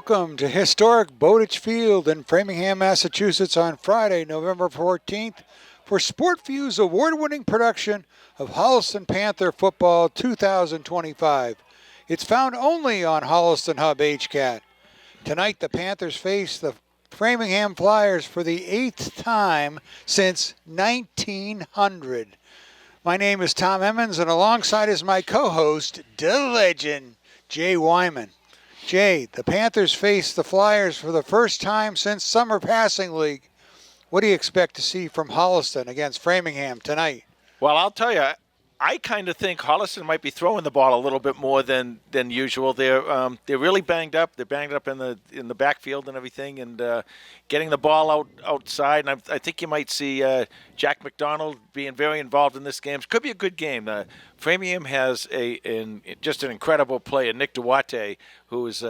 Welcome to historic Bowditch Field in Framingham, Massachusetts on Friday, November 14th for SportView's award-winning production of Holliston Panther Football 2025. It's found only on Holliston Hub HCAT. Tonight the Panthers face the Framingham Flyers for the 8th time since 1900. My name is Tom Emmons, and alongside is my co-host, the legend, Jay Wyman. Jay, the Panthers face the Flyers for the first time since Summer Passing League. What do you expect to see from Holliston against Framingham tonight? Well, I'll tell you, I kind of think Holliston might be throwing the ball a little bit more than usual. They're really banged up. They're banged up in the backfield and everything, and getting the ball outside. And I think you might see Jack McDonald being very involved in this game. It could be a good game. Framingham has just an incredible player, Nick Duarte, who is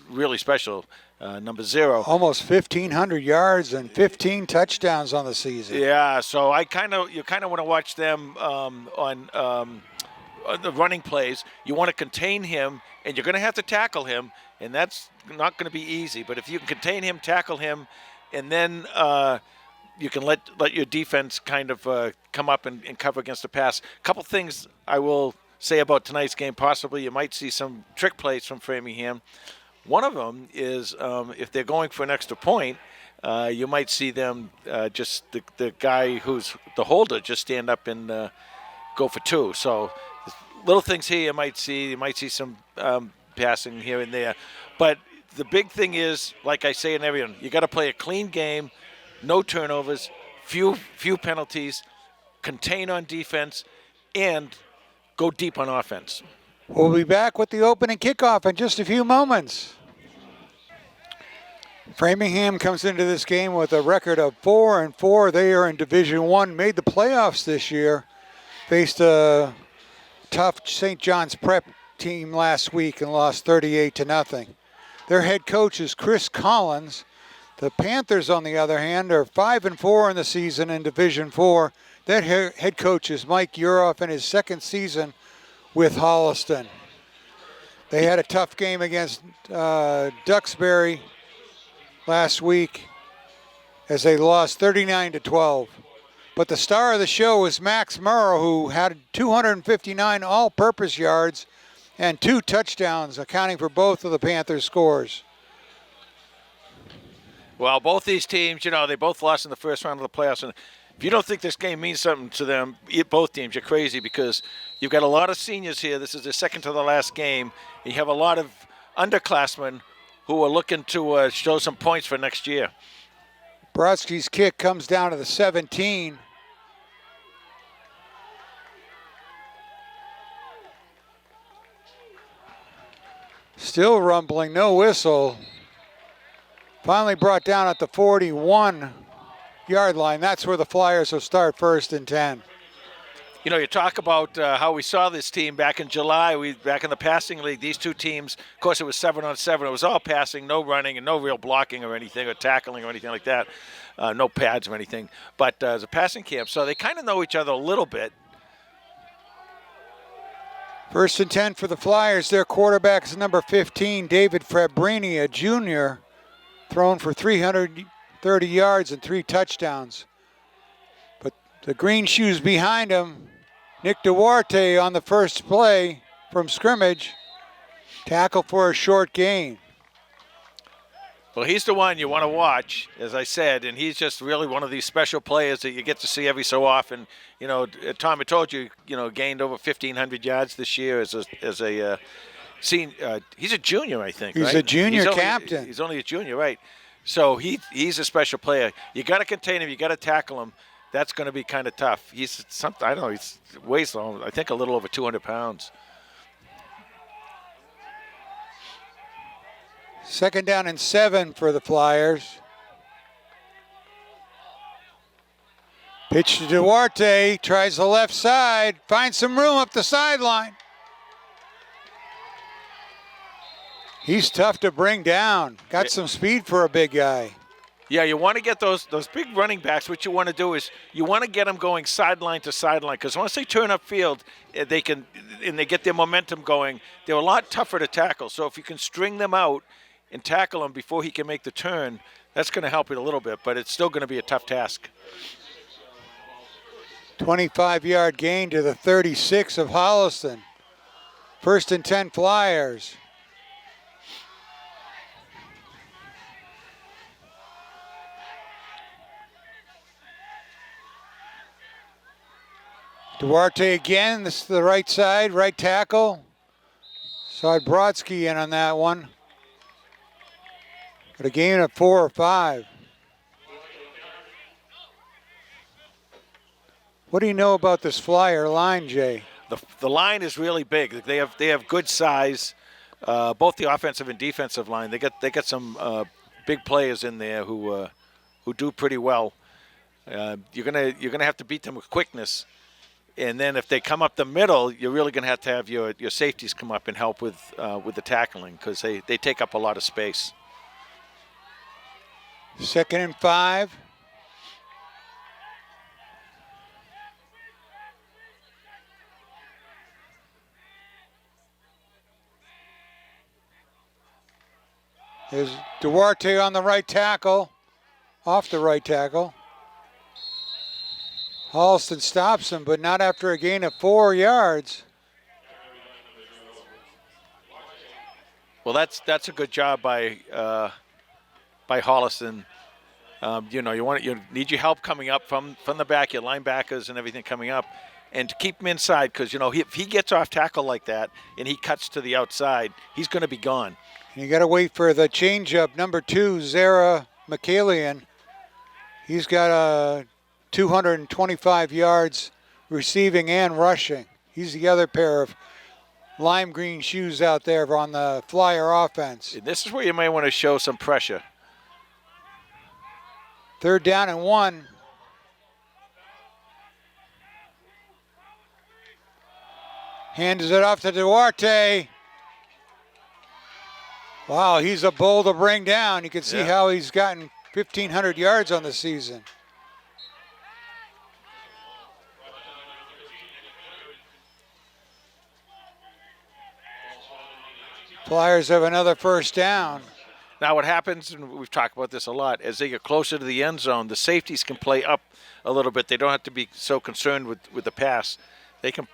really special. Number 0. Almost 1,500 yards and 15 touchdowns on the season. Yeah, so you kind of want to watch them on the running plays. You want to contain him, and you're going to have to tackle him, and that's not going to be easy. But if you can contain him, tackle him, and then you can let your defense kind of come up and cover against the pass. A couple things I will say about tonight's game. Possibly you might see some trick plays from Framingham. One of them is if they're going for an extra point, you might see them just the guy who's the holder just stand up and go for 2. So little things here you might see. You might see some passing here and there. But the big thing is, like I say in everyone, you got to play a clean game, no turnovers, few penalties, contain on defense, and go deep on offense. We'll be back with the opening kickoff in just a few moments. Framingham comes into this game with a record of 4-4. They are in Division I, made the playoffs this year. Faced a tough St. John's Prep team last week and lost 38-0. Their head coach is Chris Collins. The Panthers, on the other hand, are 5-4 in the season in Division IV. Their head coach is Mike Uroff in his second season with Holliston. They had a tough game against Duxbury last week as they lost 39-12. But the star of the show was Max Murrow, who had 259 all-purpose yards and 2 touchdowns, accounting for both of the Panthers' scores. Well, both these teams, they both lost in the first round of the playoffs. And if you don't think this game means something to them, both teams, you're crazy, because you've got a lot of seniors here. This is their second to the last game. You have a lot of underclassmen who are looking to show some points for next year. Brodsky's kick comes down to the 17. Still rumbling, no whistle. Finally brought down at the 41-yard line. That's where the Flyers will start 1st and 10. You talk about how we saw this team back in July. Back in the passing league, these two teams, of course, it was 7-on-7. It was all passing, no running, and no real blocking or anything, or tackling or anything like that. No pads or anything. But it was a passing camp, so they kind of know each other a little bit. 1st and 10 for the Flyers. Their quarterback is number 15, David Fabrini, a junior, thrown for 330 yards and 3 touchdowns. But the green shoes behind him, Nick Duarte on the first play from scrimmage, tackle for a short gain. Well, he's the one you want to watch, as I said, and he's just really one of these special players that you get to see every so often. Tom, I told you, gained over 1,500 yards this year as a senior. He's a junior, I think. He's right? a junior captain. He's only a junior, right? So he's a special player. You got to contain him. You got to tackle him. That's going to be kind of tough. He's something, I don't know, he weighs, I think, a little over 200 pounds. 2nd down and 7 for the Flyers. Pitch to Duarte, tries the left side, finds some room up the sideline. He's tough to bring down. Got some speed for a big guy. Yeah, you want to get those big running backs. What you want to do is you want to get them going sideline to sideline, because once they turn upfield, they can, and they get their momentum going, they're a lot tougher to tackle. So if you can string them out and tackle him before he can make the turn, that's going to help it a little bit, but it's still going to be a tough task. 25-yard gain to the 36 of Holliston. 1st and 10 Flyers. Duarte again, this is the right side, right tackle. Saw Brodsky in on that one. But a gain of 4 or 5. What do you know about this Flyer line, Jay? The line is really big. They have good size, both the offensive and defensive line. They got some big players in there who do pretty well. You're gonna have to beat them with quickness, and then if they come up the middle, you're really gonna have to have your safeties come up and help with the tackling because they take up a lot of space. 2nd and 5. There's Duarte on the right tackle, off the right tackle. Holliston stops him, but not after a gain of 4 yards. Well, that's a good job by Holliston. You need your help coming up from the back, your linebackers and everything coming up, and to keep him inside because if he gets off tackle like that and he cuts to the outside, he's going to be gone. You got to wait for the changeup. Number 2, Zara McCallion. He's got 225 yards receiving and rushing. He's the other pair of lime green shoes out there on the Flyer offense. And this is where you may want to show some pressure. 3rd down and 1. Hands it off to Duarte. Wow, he's a bull to bring down. You can see how he's gotten 1,500 yards on the season. Flyers have another 1st down. Now what happens, and we've talked about this a lot, as they get closer to the end zone, the safeties can play up a little bit. They don't have to be so concerned with the pass. They can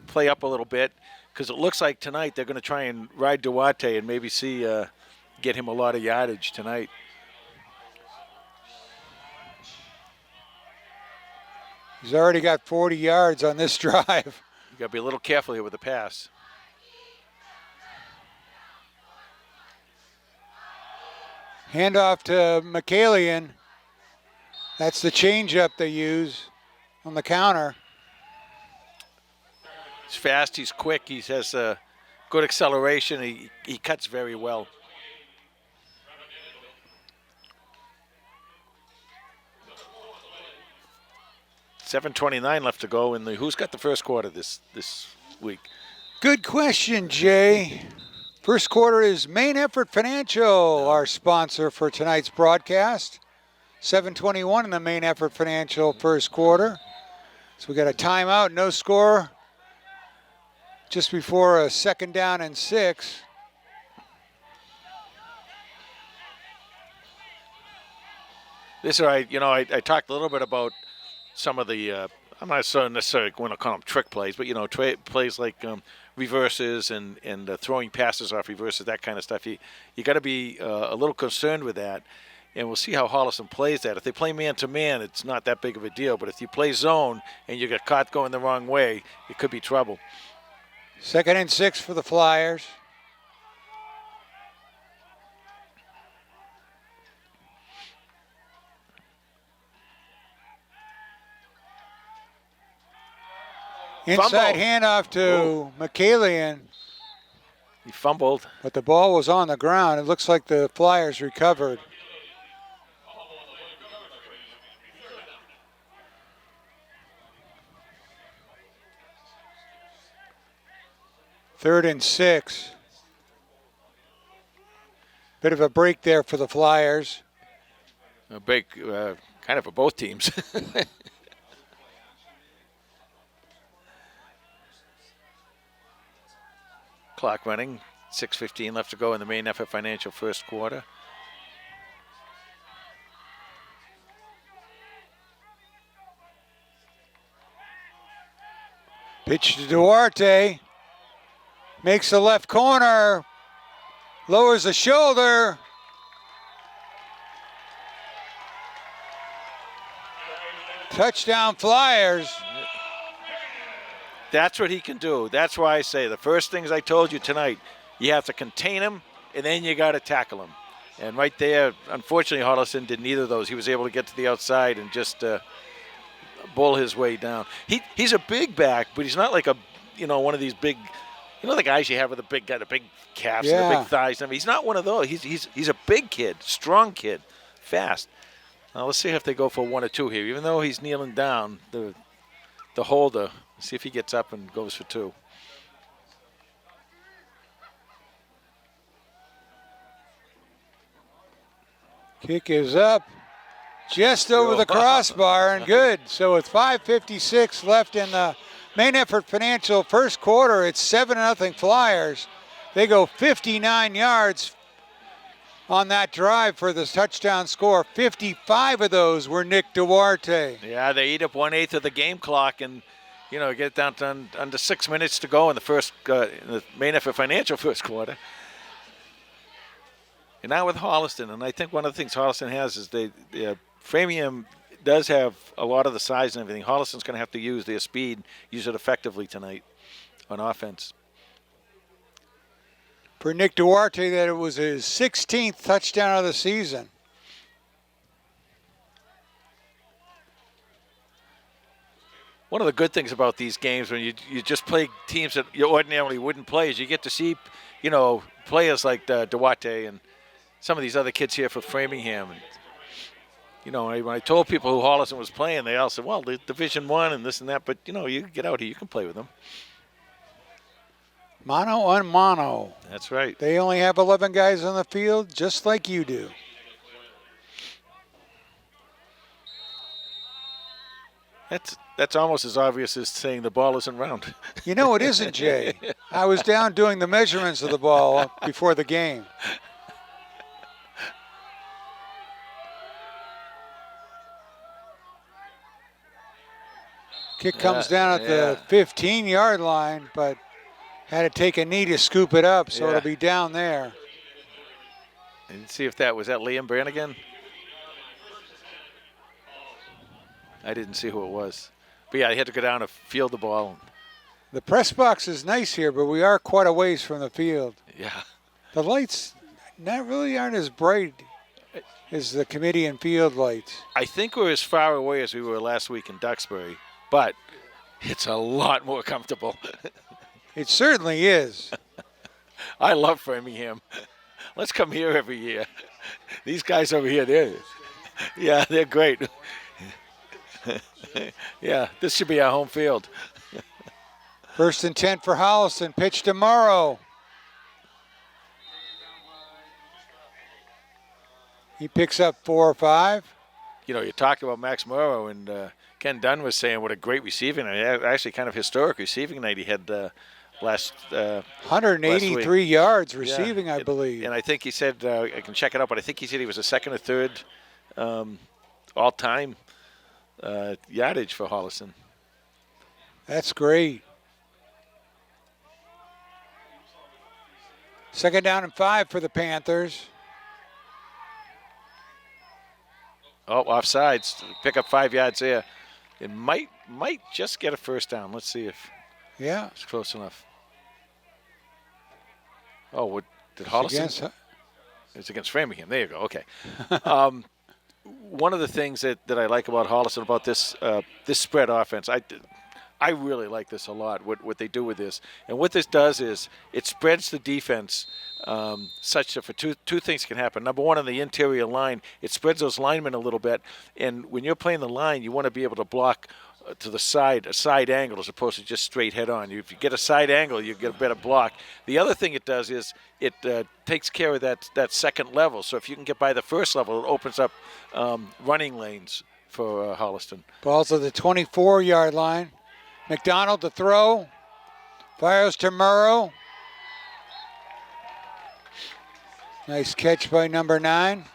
play up a little bit because it looks like tonight they're going to try and ride Duarte and maybe get him a lot of yardage tonight. He's already got 40 yards on this drive. You got to be a little careful here with the pass. Handoff to McCallion. That's the changeup they use on the counter. He's fast, he's quick, he has good acceleration, he cuts very well. $7:29 left to go in the who's got the first quarter this week? Good question, Jay. First quarter is Main Effort Financial, our sponsor for tonight's broadcast. 7:21 in the Main Effort Financial first quarter. So we got a timeout, no score. Just before a 2nd down and 6. This is right. I talked a little bit about some of the. I'm not so necessarily going to call them trick plays, but plays like reverses and throwing passes off reverses, that kind of stuff. You got to be a little concerned with that, and we'll see how Holliston plays that. If they play man-to-man, it's not that big of a deal, but if you play zone and you get caught going the wrong way, it could be trouble. 2nd and 6 for the Flyers. Inside handoff to McCallion. He fumbled. But the ball was on the ground. It looks like the Flyers recovered. Third and 6. Bit of a break there for the Flyers. A break kind of for both teams. Clock running. 6:15 left to go in the main effort financial first quarter. Pitch to Duarte. Makes the left corner. Lowers the shoulder. Touchdown Flyers. That's what he can do. That's why I say the first things I told you tonight, you have to contain him, and then you got to tackle him. And right there, unfortunately, Holliston did neither of those. He was able to get to the outside and just bull his way down. He's a big back, but he's not like one of these big, the guys you have with the big calves and the big thighs. I mean, he's not one of those. He's a big kid, strong kid, fast. Now let's see if they go for 1 or 2 here. Even though he's kneeling down, the holder, see if he gets up and goes for 2. Kick is up, just over the crossbar and good. So with 5:56 left in the main effort financial first quarter, it's 7-0 Flyers. They go 59 yards on that drive for the touchdown score. 55 of those were Nick Duarte. Yeah, they eat up 1/8 of the game clock and, get it down to under 6 minutes to go in the first, in the main effort financial first quarter. And now with Holliston, and I think one of the things Holliston has is Framingham does have a lot of the size and everything. Holliston's going to have to use their speed, use it effectively tonight on offense. For Nick Duarte, that it was his 16th touchdown of the season. One of the good things about these games when you just play teams that you ordinarily wouldn't play is you get to see, players like Duarte and some of these other kids here for Framingham. And, when I told people who Holliston was playing, they all said, well, the Division I and this and that. But, you get out here, you can play with them. Mano on mano. That's right. They only have 11 guys on the field, just like you do. That's almost as obvious as saying the ball isn't round. It isn't, Jay. I was down doing the measurements of the ball before the game. Kick comes down at the 15-yard line, but had to take a knee to scoop it up, so it'll be down there. And see if that was Liam Brannigan. I didn't see who it was. But yeah, he had to go down to field the ball. The press box is nice here, but we are quite a ways from the field. Yeah. The lights aren't as bright as the committee and field lights. I think we're as far away as we were last week in Duxbury, but it's a lot more comfortable. It certainly is. I love Framingham. Let's come here every year. These guys over here, they're great. Yeah, this should be our home field. 1st and 10 for Holliston. Pitch to Morrow. He picks up 4 or 5. You talked about Max Morrow, and Ken Dunn was saying what a great receiving night. Actually, kind of historic receiving night he had last 183 yards receiving, I believe. And I think he said, I can check it out, but I think he said he was a second or third all-time yardage for Holliston. That's great. 2nd down and 5 for the Panthers. Oh, offsides. Pick up 5 yards there. It might just get a first down. Let's see if it's close enough. Oh, what did Holliston? It's against Framingham. There you go. Okay. One of the things that I like about Holliston, about this spread offense, I really like this a lot, what they do with this. And what this does is it spreads the defense such that for two things can happen. Number one, on the interior line, it spreads those linemen a little bit. And when you're playing the line, you want to be able to block to the side, a side angle, as opposed to just straight head on. If you get a side angle, you get a better block. The other thing it does is it takes care of that second level. So if you can get by the first level, it opens up running lanes for Holliston. Ball's at the 24-yard line. McDonald to throw. Fires to Murrow. Nice catch by number 9.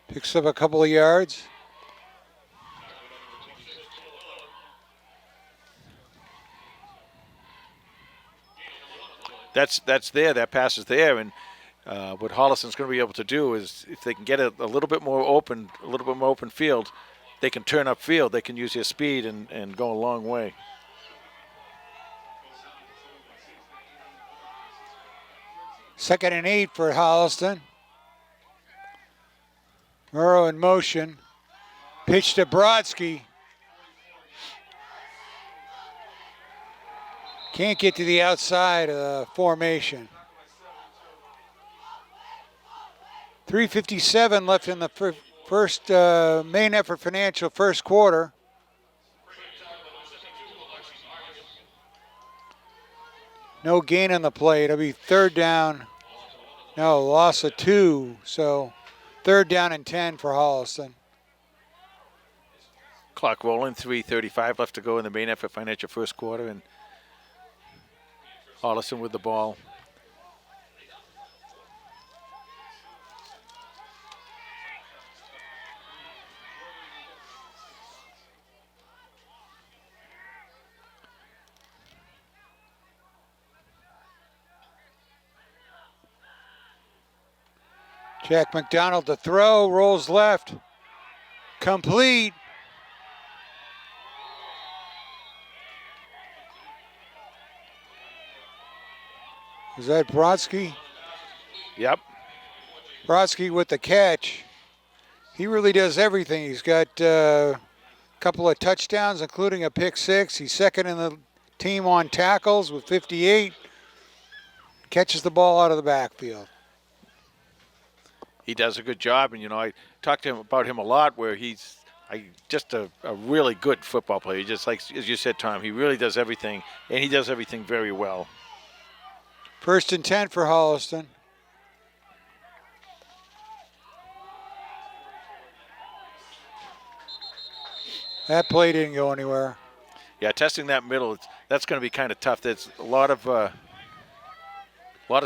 Picks up a couple of yards. That's there. That pass is there, and what Holliston's going to be able to do is, if they can get it a little bit more open field, they can turn upfield. They can use their speed and go a long way. Second and 8 for Holliston. Murrow in motion. Pitch to Brodsky. Can't get to the outside of the formation. 3:57 left in the first main effort financial first quarter. No gain on the play. It'll be third down. No, loss of 2. So third down and 10 for Holliston. Clock rolling, 3:35 left to go in the main effort financial first quarter, and Holliston with the ball. Jack McDonald to throw, rolls left. Complete. Is that Brodsky? Yep. Brodsky with the catch. He really does everything. He's got a couple of touchdowns, including a pick 6. He's second in the team on tackles with 58. Catches the ball out of the backfield. He does a good job, and I talked to him about him a lot, where he's just a really good football player. He just, like as you said, Tom, he really does everything, and he does everything very well. First and 10 for Holliston. That play didn't go anywhere. Yeah, testing that middle, that's going to be kind of tough. There's a lot of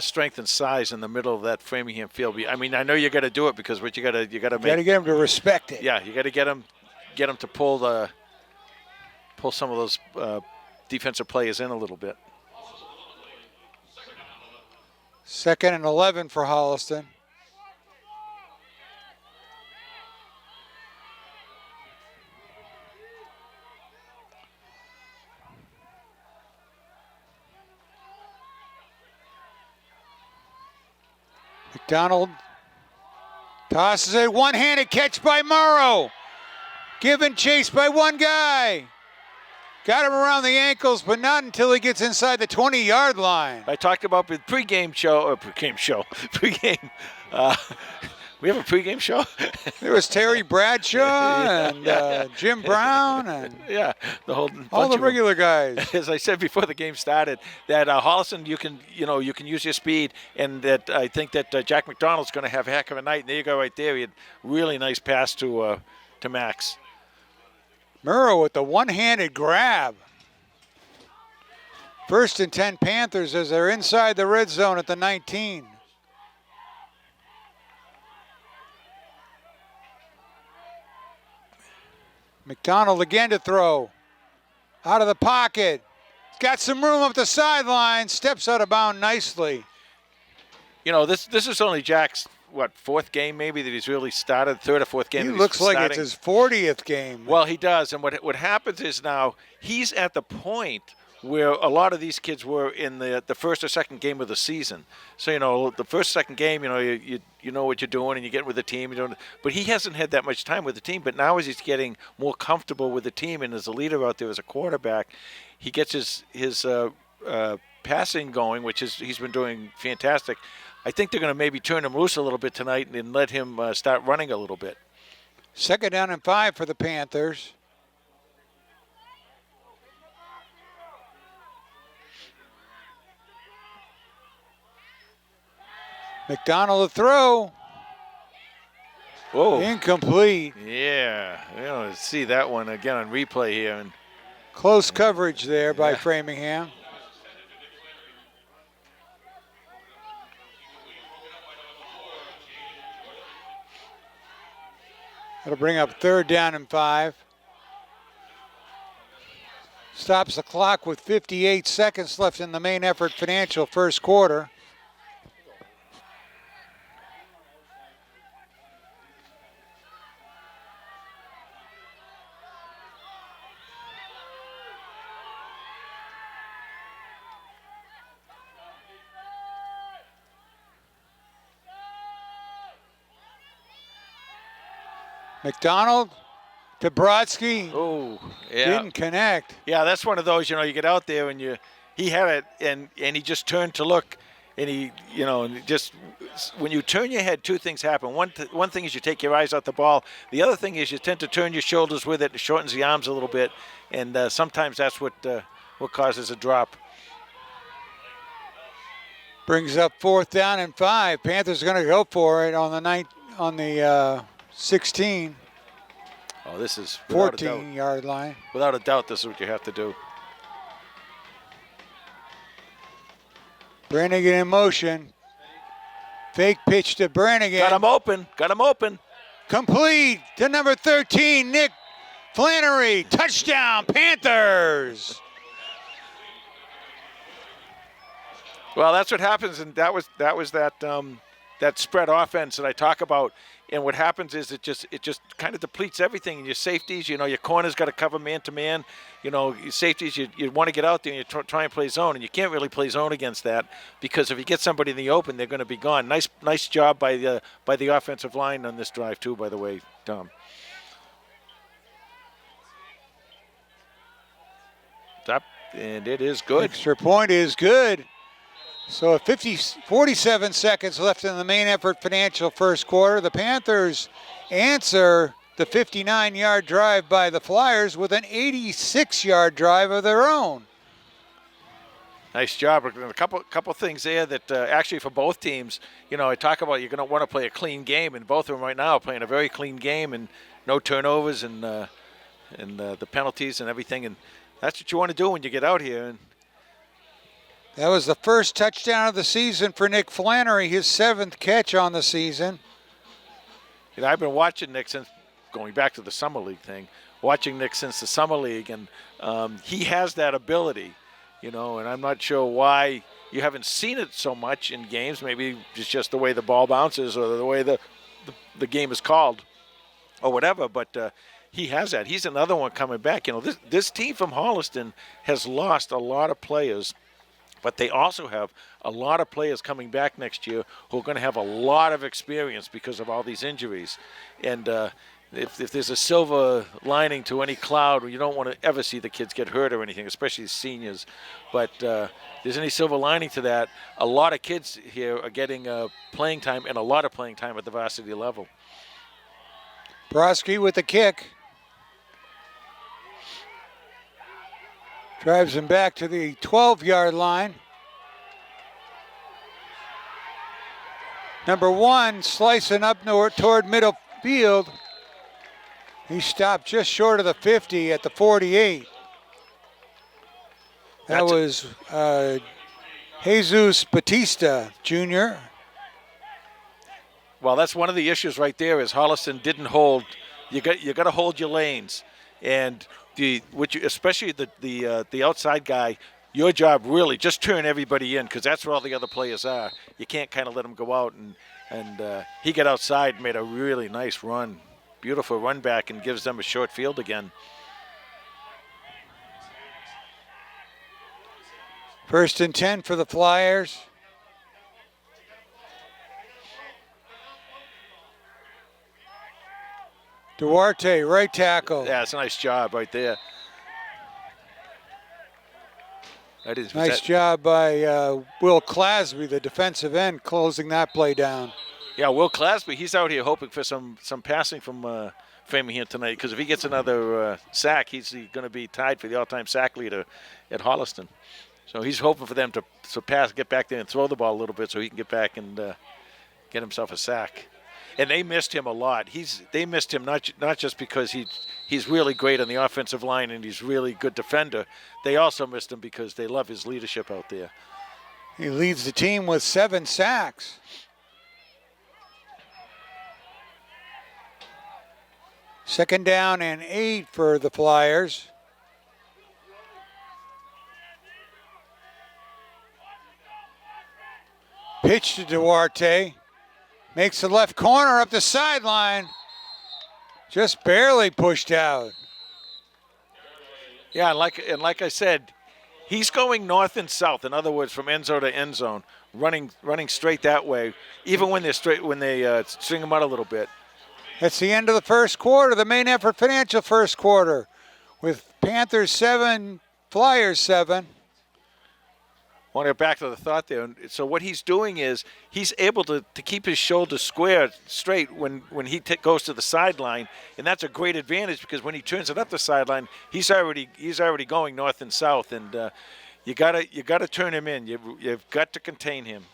strength and size in the middle of that Framingham field. I mean, I know you got to do it, because what you got to get them to respect it. Yeah, you got to get them to pull some of those defensive players in a little bit. Second and 11 for Holliston. McDonald tosses it, one-handed catch by Morrow. Given chase by one guy. Got him around the ankles, but not until he gets inside the 20-yard line. I talked about the pregame show. We have a pregame show. There was Terry Bradshaw and Jim Brown and all the regular guys. As I said before the game started, that Holliston, you can use your speed, and that I think that Jack McDonald's going to have a heck of a night. And there you go, right there. He had really nice pass to Max. Murrow with the one-handed grab. First and 10 Panthers as they're inside the red zone at the 19. McDonald again to throw. Out of the pocket. He's got some room up the sideline. Steps out of bounds nicely. This is only Jack's, fourth game maybe that he's really started, third or fourth game. He looks like it's his 40th game. Well, he does. And what happens is now he's at the point where a lot of these kids were in the first or second game of the season. So, the first, second game, you know what you're doing, and you get with the team. But he hasn't had that much time with the team. But now as he's getting more comfortable with the team and as a leader out there as a quarterback, he gets his passing going, which he's been doing fantastic. I think they're going to maybe turn him loose a little bit tonight and let him start running a little bit. Second down and 5 for the Panthers. McDonald to throw. Whoa. Incomplete. Yeah. Let's see that one again on replay here. And Close coverage there by Framingham. That'll bring up 3rd down and 5. Stops the clock with 58 seconds left in the main effort financial first quarter. McDonald to Brodsky. Oh, yeah. Didn't connect. Yeah, that's one of those, you get out there and he had it and he just turned to look and and just when you turn your head, two things happen. One thing is you take your eyes off the ball. The other thing is you tend to turn your shoulders with it. It shortens the arms a little bit, and sometimes that's what causes a drop. Brings up 4th down and 5. Panthers are going to go for it on the 16. Oh, this is 14-yard line. Without a doubt, this is what you have to do. Brannigan in motion. Fake pitch to Brannigan. Got him open. Complete to number 13, Nick Flannery. Touchdown, Panthers. Well, that's what happens, and that was that spread offense that I talk about. And what happens is it just kind of depletes everything. And your safeties, your corners got to cover man to man. Your safeties, you want to get out there and you try and play zone, and you can't really play zone against that because if you get somebody in the open, they're going to be gone. Nice job by the offensive line on this drive too, by the way, Tom. Top, and it is good. Extra point is good. So 47 seconds left in the main effort financial first quarter. The Panthers answer the 59-yard drive by the Flyers with an 86-yard drive of their own. Nice job. A couple things there that actually for both teams, I talk about you're going to want to play a clean game, and both of them right now are playing a very clean game and no turnovers and the penalties and everything. And that's what you want to do when you get out here. And that was the first touchdown of the season for Nick Flannery, his 7th catch on the season. I've been watching Nick since going back to the Summer League thing, watching Nick since the Summer League, and he has that ability, and I'm not sure why you haven't seen it so much in games. Maybe it's just the way the ball bounces or the way the game is called or whatever, but he has that. He's another one coming back. This team from Holliston has lost a lot of players, but they also have a lot of players coming back next year who are going to have a lot of experience because of all these injuries. And if there's a silver lining to any cloud, you don't want to ever see the kids get hurt or anything, especially seniors. But if there's any silver lining to that, a lot of kids here are getting playing time and a lot of playing time at the varsity level. Brodsky with the kick. Drives him back to the 12-yard line. Number 1 slicing up toward middle field. He stopped just short of the 50 at the 48. That was Jesus Batista Jr. Well, that's one of the issues right there is Holliston didn't hold. You got to hold your lanes. And especially the outside guy, your job really just turn everybody in because that's where all the other players are. You can't kind of let them go out and he got outside and made a really nice run, beautiful run back and gives them a short field again. 1st and 10 for the Flyers. Duarte, right tackle. Yeah, it's a nice job right there. Nice job by Will Clasby, the defensive end, closing that play down. Yeah, Will Clasby, he's out here hoping for some passing from Framingham tonight because if he gets another sack, he's going to be tied for the all-time sack leader at Holliston. So he's hoping for them to pass, get back there and throw the ball a little bit so he can get back and get himself a sack. and they missed him a lot. They missed him not just because he's really great on the offensive line and he's really good defender. They also missed him because they love his leadership out there. He leads the team with 7 sacks. Second down and 8 for the Flyers. Pitch to Duarte. Makes the left corner up the sideline. Just barely pushed out. Yeah, and like I said, he's going north and south. In other words, from end zone to end zone, running straight that way. Even when they string him out a little bit. That's the end of the first quarter. The Main Effort Financial first quarter, with Panthers 7, Flyers 7. I want to get back to the thought there. So what he's doing is he's able to keep his shoulders straight when he goes to the sideline, and that's a great advantage because when he turns it up the sideline, he's already going north and south, and you gotta turn him in. You've got to contain him.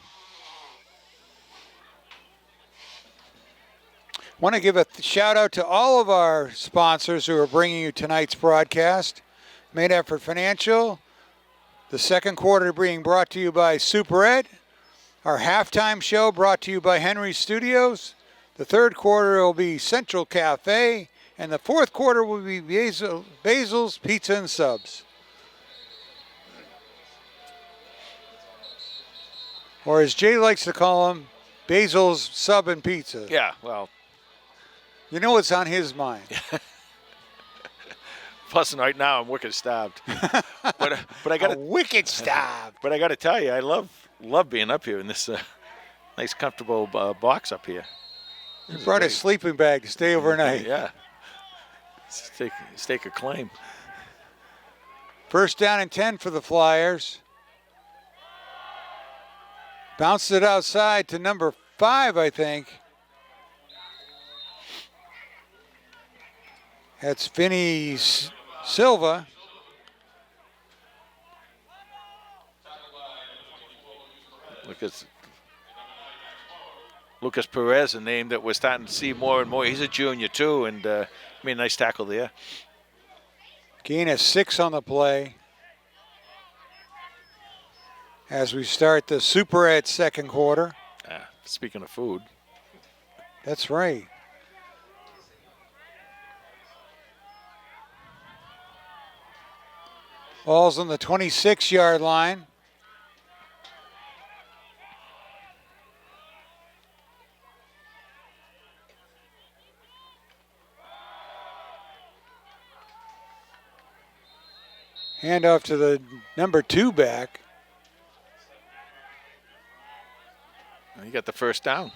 Want to give a shout out to all of our sponsors who are bringing you tonight's broadcast. Main Effort Financial. The second quarter being brought to you by Super Ed. Our halftime show brought to you by Henry Studios. The third quarter will be Central Cafe. And the fourth quarter will be Basil's Pizza and Subs. Or as Jay likes to call them, Basil's Sub and Pizza. Yeah, well. You know what's on his mind. Plus, right now I'm wicked starved. but I got wicked starved. But I got to tell you, I love being up here in this nice, comfortable box up here. You brought a sleeping bag to stay overnight. Yeah. Stake a claim. First down and 10 for the Flyers. Bounced it outside to number 5, I think. That's Vinny Silva. Lucas Perez, a name that we're starting to see more and more. He's a junior too, and nice tackle there. Gain of 6 on the play. As we start the Super Ed second quarter. Speaking of food. That's right. Ball's on the 26-yard line. Hand off to the number 2 back. You got the first down.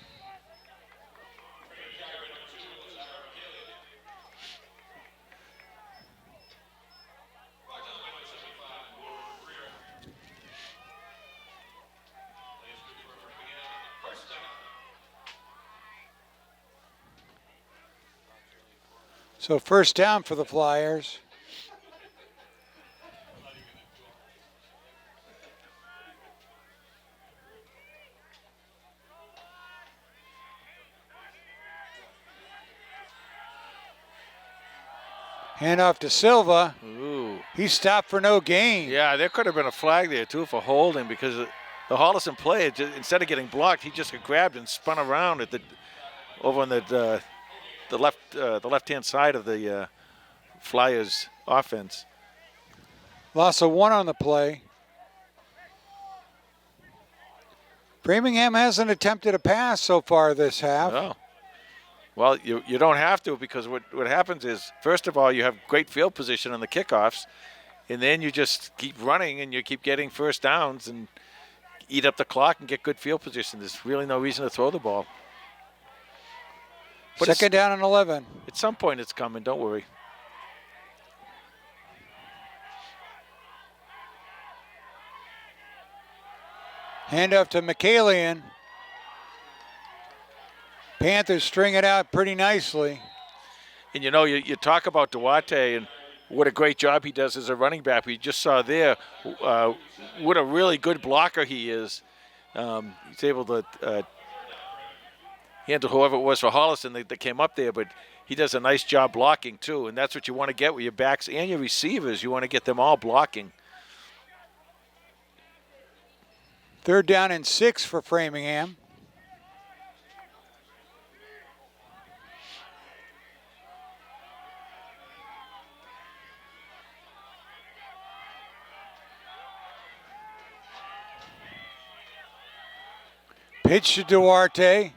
So first down for the Flyers. Hand off to Silva. Ooh. He stopped for no gain. Yeah, there could have been a flag there too for holding because the Holliston player, instead of getting blocked, he just got grabbed and spun around over on the left-hand side of the Flyers offense. Loss of 1 on the play. Framingham hasn't attempted a pass so far this half. Oh. Well, you don't have to because what happens is, first of all, you have great field position on the kickoffs, and then you just keep running and you keep getting first downs and eat up the clock and get good field position. There's really no reason to throw the ball. But second down and 11. At some point it's coming, don't worry. Hand off to McCallion. Panthers string it out pretty nicely. And you talk about Duarte and what a great job he does as a running back. We just saw there what a really good blocker he is. He's able to handle whoever it was for Holliston that came up there, but he does a nice job blocking too, and that's what you want to get with your backs and your receivers. You want to get them all blocking. 3rd down and 6 for Framingham. Pitch to Duarte.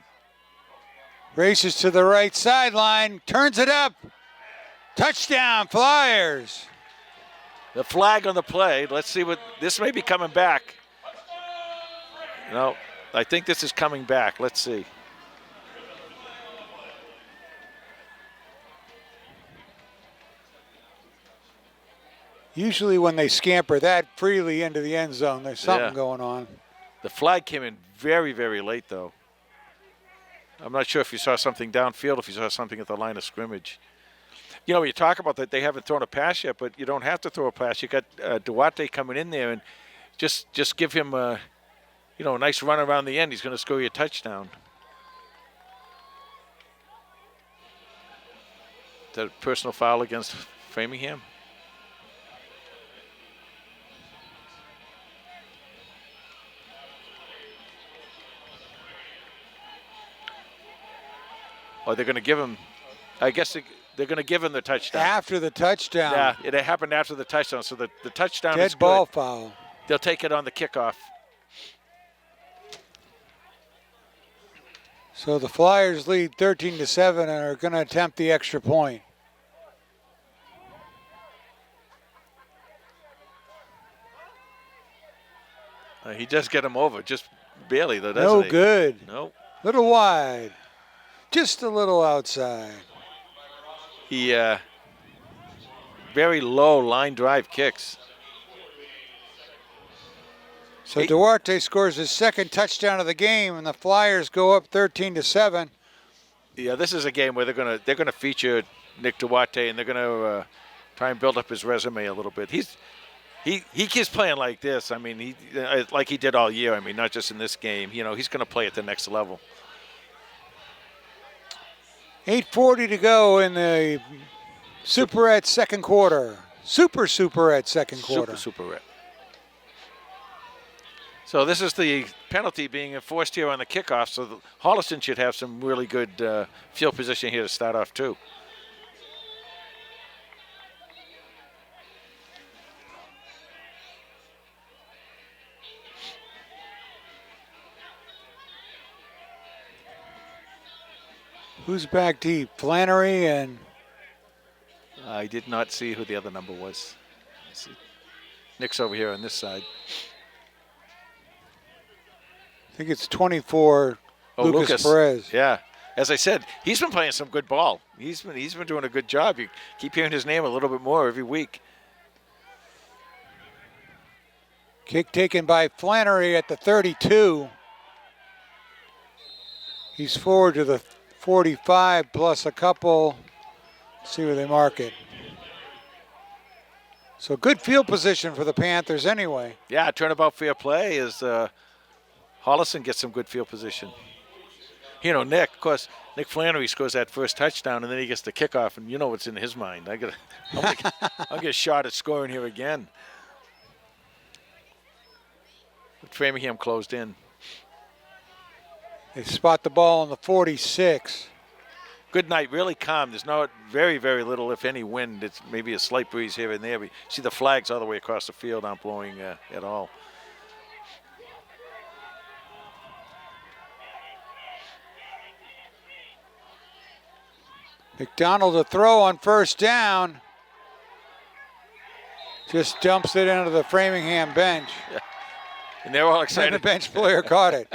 Races to the right sideline. Turns it up. Touchdown, Flyers. The flag on the play. Let's see what this may be coming back. No, I think this is coming back. Let's see. Usually when they scamper that freely into the end zone, there's something going on. The flag came in very, very late, though. I'm not sure if you saw something downfield, if you saw something at the line of scrimmage. You know, you talk about that they haven't thrown a pass yet, but you don't have to throw a pass. You got Duarte coming in there, and just give him a nice run around the end. He's going to score you a touchdown. Is that a personal foul against Framingham? Oh, they're going to give him, I guess they're going to give him the touchdown. After the touchdown. Yeah, it happened after the touchdown, so the touchdown is good. Dead good. ball foul. They'll take it on the kickoff. So the Flyers lead 13-7 and are going to attempt the extra point. He does get him over, just barely, though, doesn't No he? good. Nope. Little wide. Just a little outside. He very low line drive kicks. So Duarte scores his 2nd touchdown of the game, and the Flyers go up 13-7. Yeah, this is a game where they're gonna feature Nick Duarte, and they're gonna try and build up his resume a little bit. He keeps playing like this. I mean, like he did all year. I mean, not just in this game. You know, he's gonna play at the next level. 8:40 to go in the Superette second quarter. Superette second quarter. Superette. So this is the penalty being enforced here on the kickoff. So Holliston should have some really good field position here to start off too. Who's back deep? Flannery and... I did not see who the other number was. Nick's over here on this side. I think it's 24, Lucas Perez. Yeah. As I said, he's been playing some good ball. He's been doing a good job. You keep hearing his name a little bit more every week. Kick taken by Flannery at the 32. He's forward to the 45 plus a couple. Let's see where they mark it. So good field position for the Panthers anyway. Yeah, turnabout fair play is Holliston gets some good field position. You know, Nick Flannery scores that first touchdown, and then he gets the kickoff, and you know what's in his mind. I'll get a shot at scoring here again. But Framingham closed in. They spot the ball on the 46. Good night, really calm. There's not very, very little, if any, wind. It's maybe a slight breeze here and there. We see the flags all the way across the field aren't blowing at all. McDonald to throw on first down. Just dumps it into the Framingham bench. Yeah. And they're all And excited. the bench player caught it.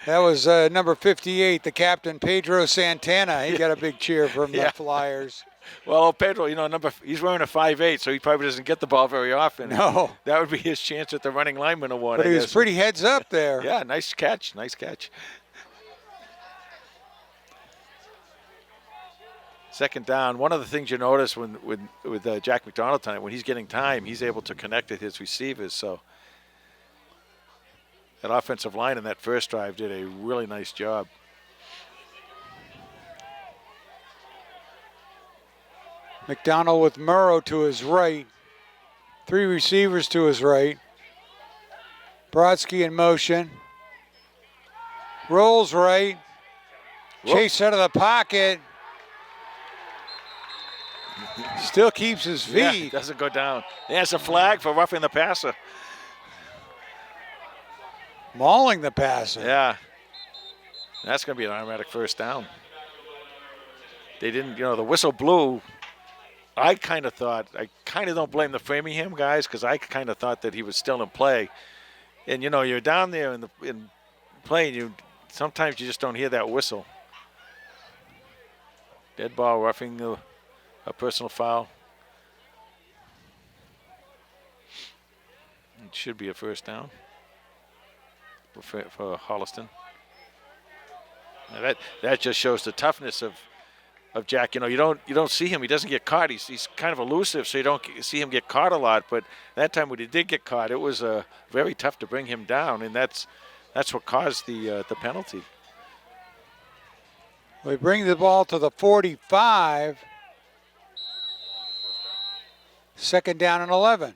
That was number 58, the captain, Pedro Santana. He got a big cheer from the Flyers. Well, Pedro, you know, he's wearing a 5'8", so he probably doesn't get the ball very often. No. That would be his chance at the running lineman award. But I he was guess. pretty heads up there. Yeah, nice catch. Nice catch. Second down. One of the things you notice with Jack McDonald tonight, when he's getting time, he's able to connect with his receivers. So that offensive line in that first drive did a really nice job. McDonald with Murrow to his right. 3 receivers to his right. Brodsky in motion. Rolls right. Chase out of the pocket. Still keeps his feet. Yeah, doesn't go down. There's a flag for roughing the passer. Mauling the passer. Yeah. That's going to be an automatic first down. They didn't, the whistle blew. I kind of don't blame the Framingham guys because I kind of thought that he was still in play. And, you're down there in playing, sometimes you just don't hear that whistle. Dead ball roughing a personal foul. It should be a first down for Holliston. Now that just shows the toughness of Jack. You don't see him. He doesn't get caught. He's kind of elusive, so you don't see him get caught a lot. But that time when he did get caught, it was very tough to bring him down, and that's what caused the penalty. We bring the ball to the 45. 2nd down and 11.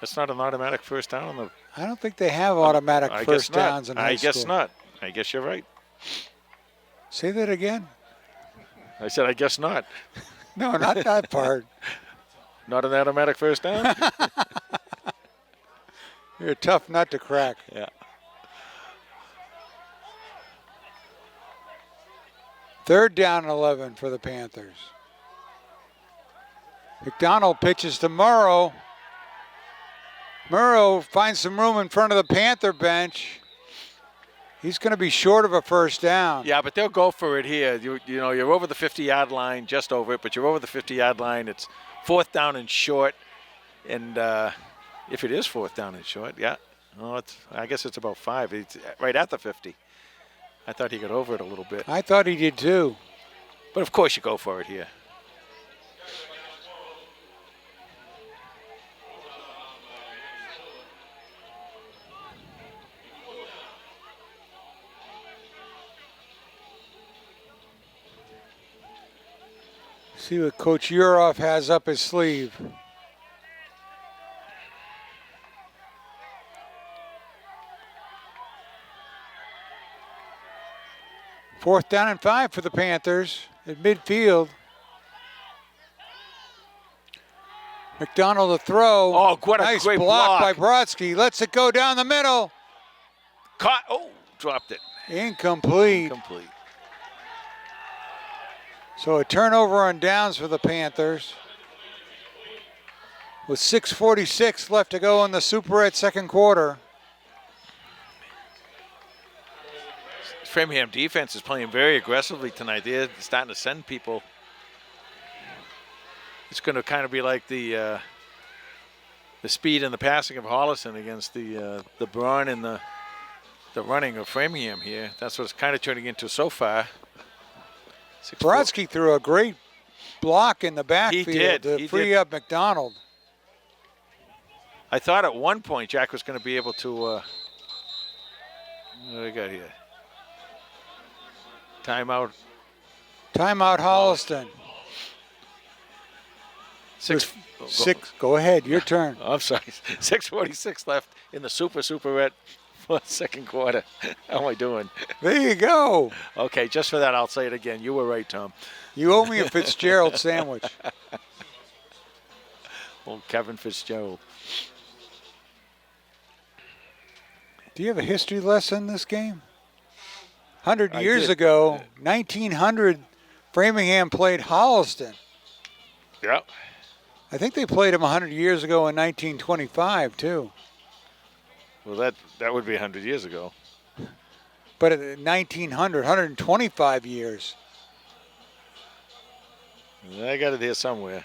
That's not an automatic first down on the. I don't think they have automatic first downs in high school. I guess not. I guess you're right. Say that again. I said, I guess not. No, not that part. Not an automatic first down? You're a tough nut to crack. Yeah. 3rd down and 11 for the Panthers. McDonald pitches to Murrow. Murrow finds some room in front of the Panther bench. He's going to be short of a first down. Yeah, but they'll go for it here. You're over the 50-yard line, just over it, but you're over the 50-yard line. It's 4th down and short. And if it is 4th down and short, yeah. Well, I guess it's about 5. It's right at the 50. I thought he got over it a little bit. I thought he did too. But of course you go for it here. See what Coach Uroff has up his sleeve. Fourth down and 5 for the Panthers at midfield. McDonald to throw. Oh, what a nice great block by block. Brodsky. Lets it go down the middle. Caught. Oh, dropped it. Incomplete. Incomplete. So a turnover on downs for the Panthers. With 6:46 left to go in the Superette second quarter. Framingham defense is playing very aggressively tonight. They're starting to send people. It's going to kind of be like the speed and the passing of Holliston against the brawn and the running of Framingham here. That's what it's kind of turning into so far. Brodsky threw a great block in the backfield He to free did. up McDonald. I thought at one point Jack was going to be able to. What do we got here? Timeout. Timeout Holliston. Go ahead, your turn. I'm sorry. 6:46 left in the Superette second quarter. How am I doing? There you go. Okay, just for that, I'll say it again. You were right, Tom. You owe me a Fitzgerald sandwich. Old Kevin Fitzgerald. Do you have a history lesson in this game? 100 I years did. ago, 1900, Framingham played Holliston. Yeah. I think they played him 100 years ago in 1925, too. Well, that would be 100 years ago. But at 1900, 125 years. I got it here somewhere.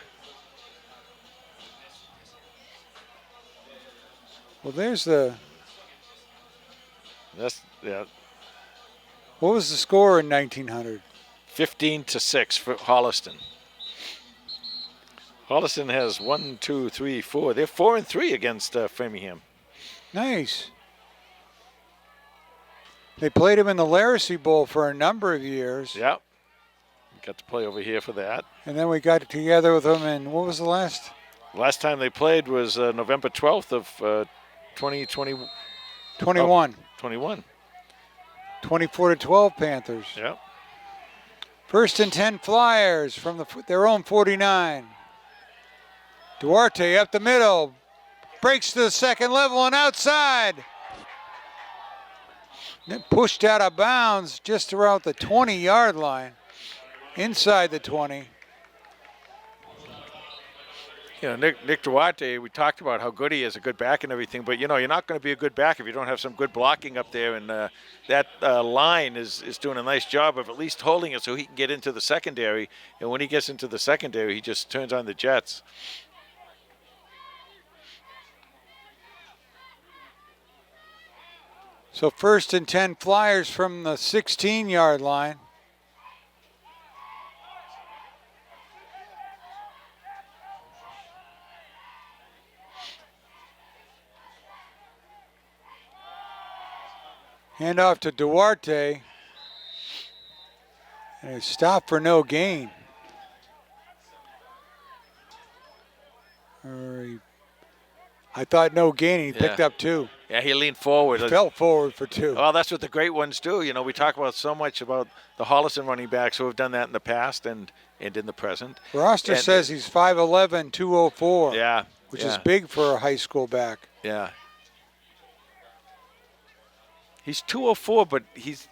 Well, there's the... Yeah. What was the score in 1900? 15-6 for Holliston. Holliston has 1, 2, 3, 4. They're 4-3 against Framingham. Nice. They played him in the Larissie Bowl for a number of years. Yeah. Got to play over here for that. And then we got together with them, and what was the last? Last time they played was November 12th of 2020. 21. 21. 24-12 Panthers. Yeah. First and 10 Flyers from their own 49. Duarte up the middle. Breaks to the second level and outside. Then pushed out of bounds just around the 20-yard line. Inside the 20. You know, Nick Duarte, we talked about how good he is, a good back and everything, but, you know, you're not going to be a good back if you don't have some good blocking up there, and that line is doing a nice job of at least holding it so he can get into the secondary, and when he gets into the secondary, he just turns on the jets. So first and 10 Flyers from the 16-yard line. Hand off to Duarte. And a stop for no gain. I thought no gain. He picked up 2. Yeah, he leaned forward. He fell forward for 2. Well, that's what the great ones do. You know, we talk about so much about the Holliston running backs who have done that in the past and in the present. Roster says he's 5'11", 204. Yeah. Which is big for a high school back. Yeah. He's 204, but he's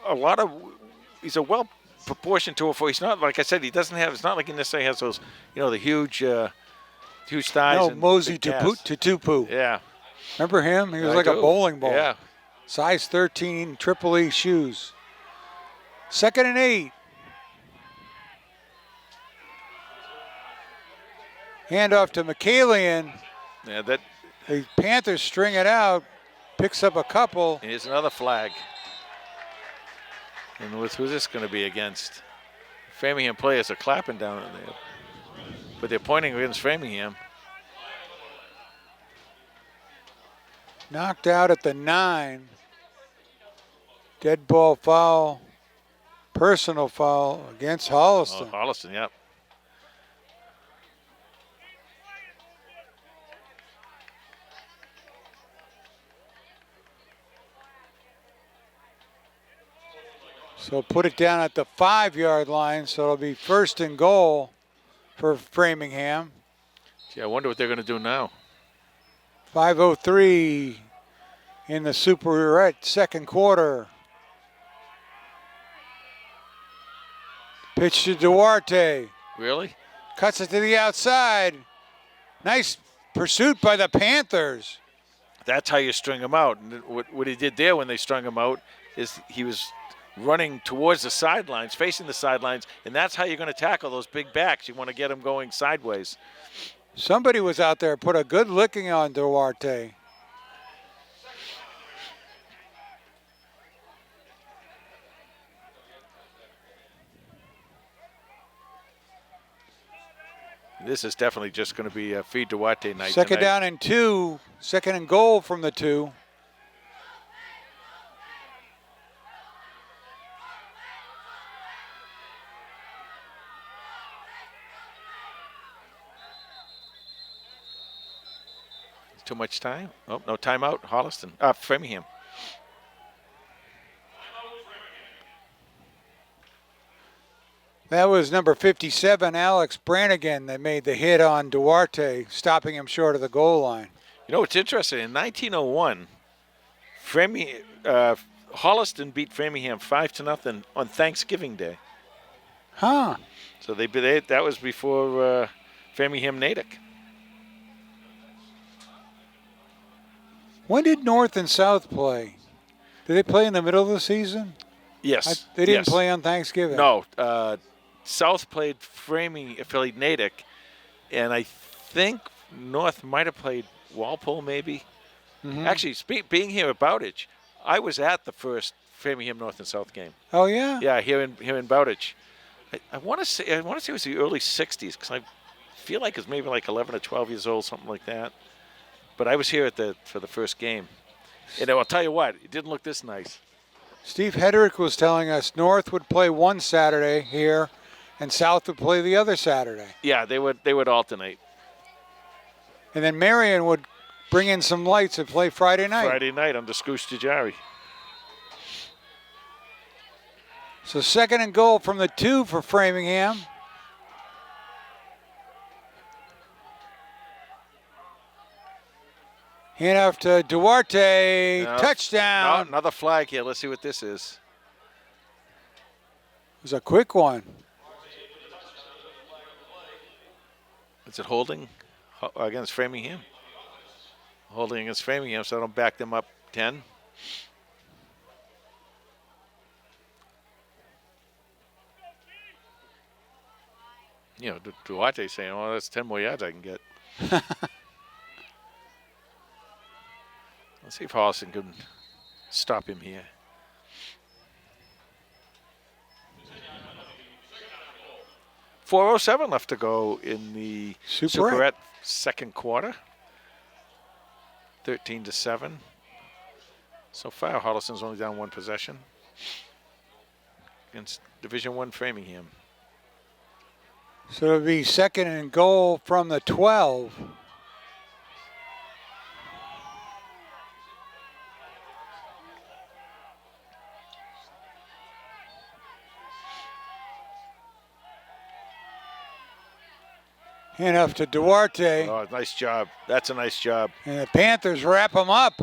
a well proportioned 204. He's not, like I said, it's not like he necessarily has those, you know, the huge thighs. No, and Mosey big Tupu. Yeah. Remember him? He was like a bowling ball. Yeah. Size 13, Triple E shoes. 2nd and 8. Handoff to McCalian. Yeah, the Panthers string it out. Picks up a couple. Here's another flag. And who's this going to be against? Framingham players are clapping down there. But they're pointing against Framingham. Knocked out at the 9. Dead ball foul. Personal foul against Holliston. Oh, Holliston, yep. So put it down at the 5-yard line, so it'll be 1st and goal for Framingham. Gee, I wonder what they're going to do now. 5:03 in the Superette second quarter. Pitch to Duarte. Really? Cuts it to the outside. Nice pursuit by the Panthers. That's how you string them out. And what he did there when they strung him out is he was running towards the sidelines, facing the sidelines, and that's how you're going to tackle those big backs. You want to get them going sideways. Somebody was out there, put a good licking on Duarte. This is definitely just going to be a feed Duarte night. Second tonight. down and 2. 2nd and goal from the 2. Too much time? Oh, no timeout. Holliston. Framingham. That was number 57, Alex Brannigan, that made the hit on Duarte, stopping him short of the goal line. You know what's interesting? In 1901, Holliston beat Framingham 5-0 on Thanksgiving Day. Huh. So that was before Framingham Natick. When did North and South play? Did they play in the middle of the season? Yes. They didn't play on Thanksgiving. No. South played Natick, and I think North might have played Walpole maybe. Mm-hmm. Actually, being here at Bowditch, I was at the first Framingham North and South game. Oh yeah. Yeah, here in Bowditch. I want to say it was the early '60s because I feel like it's maybe like 11 or 12 years old, something like that. But I was here for the first game, and I'll tell you what, it didn't look this nice. Steve Hedrick was telling us North would play one Saturday here, and South would play the other Saturday. Yeah, they would alternate. And then Marion would bring in some lights and play Friday night. Friday night under Scooch Tajari. So 2nd and goal from the 2 for Framingham. Hand off to Duarte. No, Touchdown. no, another flag here. Let's see what this is. It was a quick one. Is it holding against Framingham? Holding against Framingham, so I don't back them up 10. You know, Duarte saying, "Oh, that's 10 more yards I can get." Let's see if Holliston can stop him here. .407 left to go in the Superette second quarter. 13-7. So far, Holliston's only down 1 possession against Division I Framingham. So it'll be 2nd and goal from the 12. Hand off to Duarte. Oh, nice job. That's a nice job. And the Panthers wrap him up.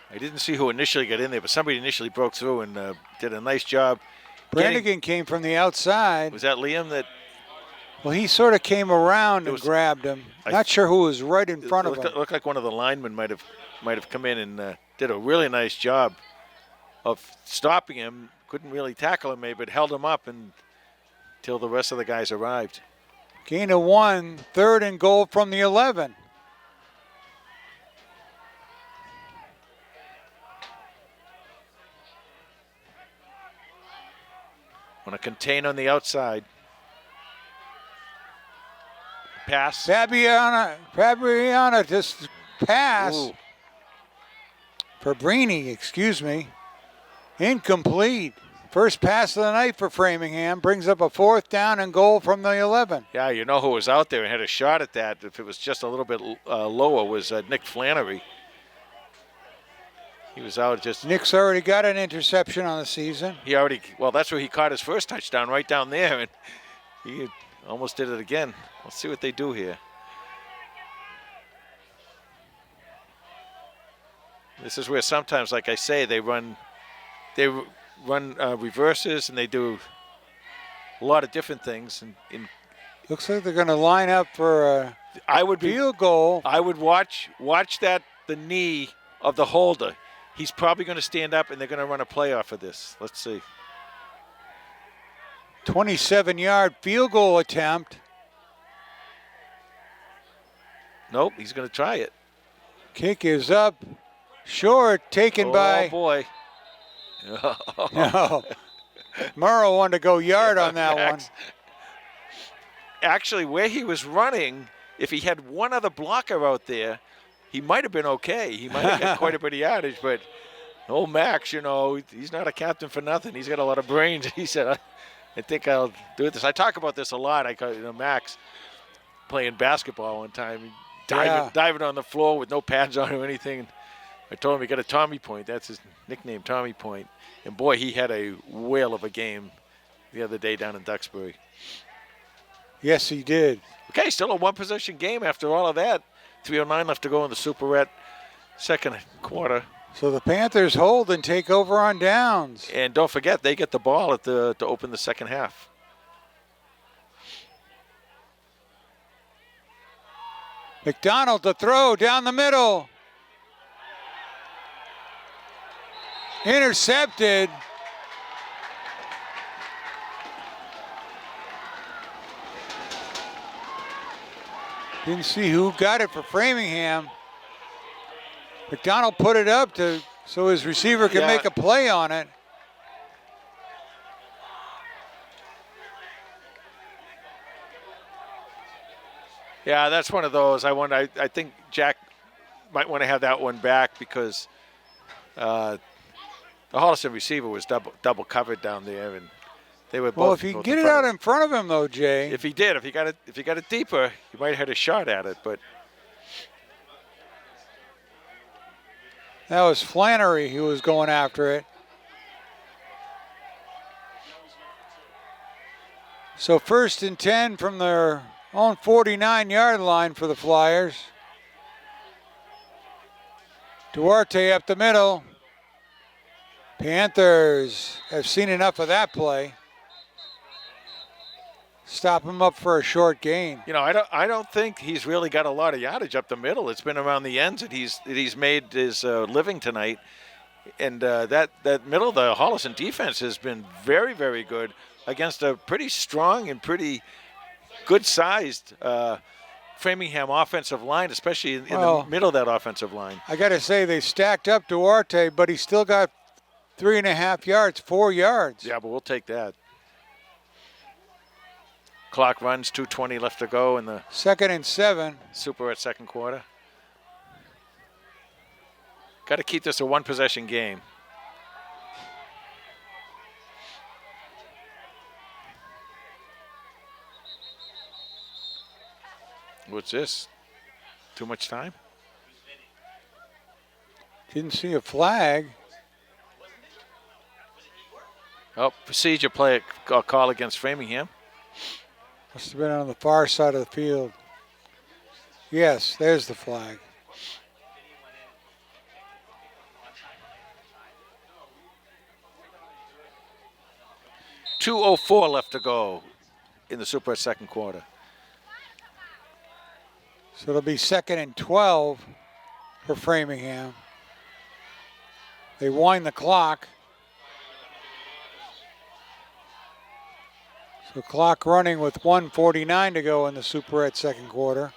I didn't see who initially got in there, but somebody initially broke through and did a nice job. Brannigan came from the outside. Was that Liam that? Well, he sort of came around and grabbed him. Not sure who was right in front of him. It looked like one of the linemen might have come in and did a really nice job of stopping him. Couldn't really tackle him, maybe, but held him up until the rest of the guys arrived. Gain of 1, 3rd and goal from the 11. Want to contain on the outside. Pass. Fabiana just pass. Ooh. Fabrini, excuse me. Incomplete. First pass of the night for Framingham. Brings up a 4th down and goal from the 11. Yeah, you know who was out there and had a shot at that. If it was just a little bit lower, was Nick Flannery. He was out just. Nick's already got an interception on the season. That's where he caught his first touchdown, right down there, and he almost did it again. Let's see what they do here. This is where sometimes, like I say, they run reverses and they do a lot of different things. And looks like they're going to line up for a field goal. I would watch the knee of the holder. He's probably going to stand up, and they're going to run a play off of this. Let's see. 27-yard field goal attempt. Nope, he's going to try it. Kick is up. Short, taken by. Oh, boy. No. Murrow wanted to go yard on that one. Actually, where he was running, if he had one other blocker out there, he might have been okay. He might have got quite a bit of yardage, but old Max, he's not a captain for nothing. He's got a lot of brains. He said, I think I'll do this. I talk about this a lot. Max playing basketball one time, diving on the floor with no pads on or anything. I told him he got a Tommy Point. That's his nickname, Tommy Point. And boy, he had a whale of a game the other day down in Duxbury. Yes, he did. Okay, still a 1-possession game after all of that. 3:09 left to go in the Superette second quarter. So the Panthers hold and take over on downs. And don't forget, they get the ball to open the second half. McDonald to throw down the middle. Intercepted. Didn't see who got it for Framingham. McDonald put it up so his receiver could make a play on it. Yeah, that's one of those. I think Jack might want to have that one back because The Holliston receiver was double covered down there, and they were both. Well, if you both get in it front out of in front of him, though, Jay. If he got it deeper, he might have had a shot at it. But That was Flannery who was going after it. So 1st and 10 from their own 49-yard line for the Flyers. Duarte up the middle. Panthers have seen enough of that play. Stop him up for a short gain. I don't think he's really got a lot of yardage up the middle. It's been around the ends that he's made his living tonight, and that middle, the Holliston defense has been very, very good against a pretty strong and pretty good-sized Framingham offensive line, especially in the middle of that offensive line. I got to say, they stacked up Duarte, but he still got 3.5 yards, 4 yards. Yeah, but we'll take that. Clock runs, 2:20 left to go in the 2nd and 7. Super at second quarter. Got to keep this a one-possession game. What's this? Too much time? Didn't see a flag. Oh, procedure play call against Framingham. Must have been on the far side of the field. Yes, there's the flag. .204 left to go in the Super second quarter. So it'll be 2nd and 12 for Framingham. They wind the clock. So clock running with 1:49 to go in the Superette second quarter.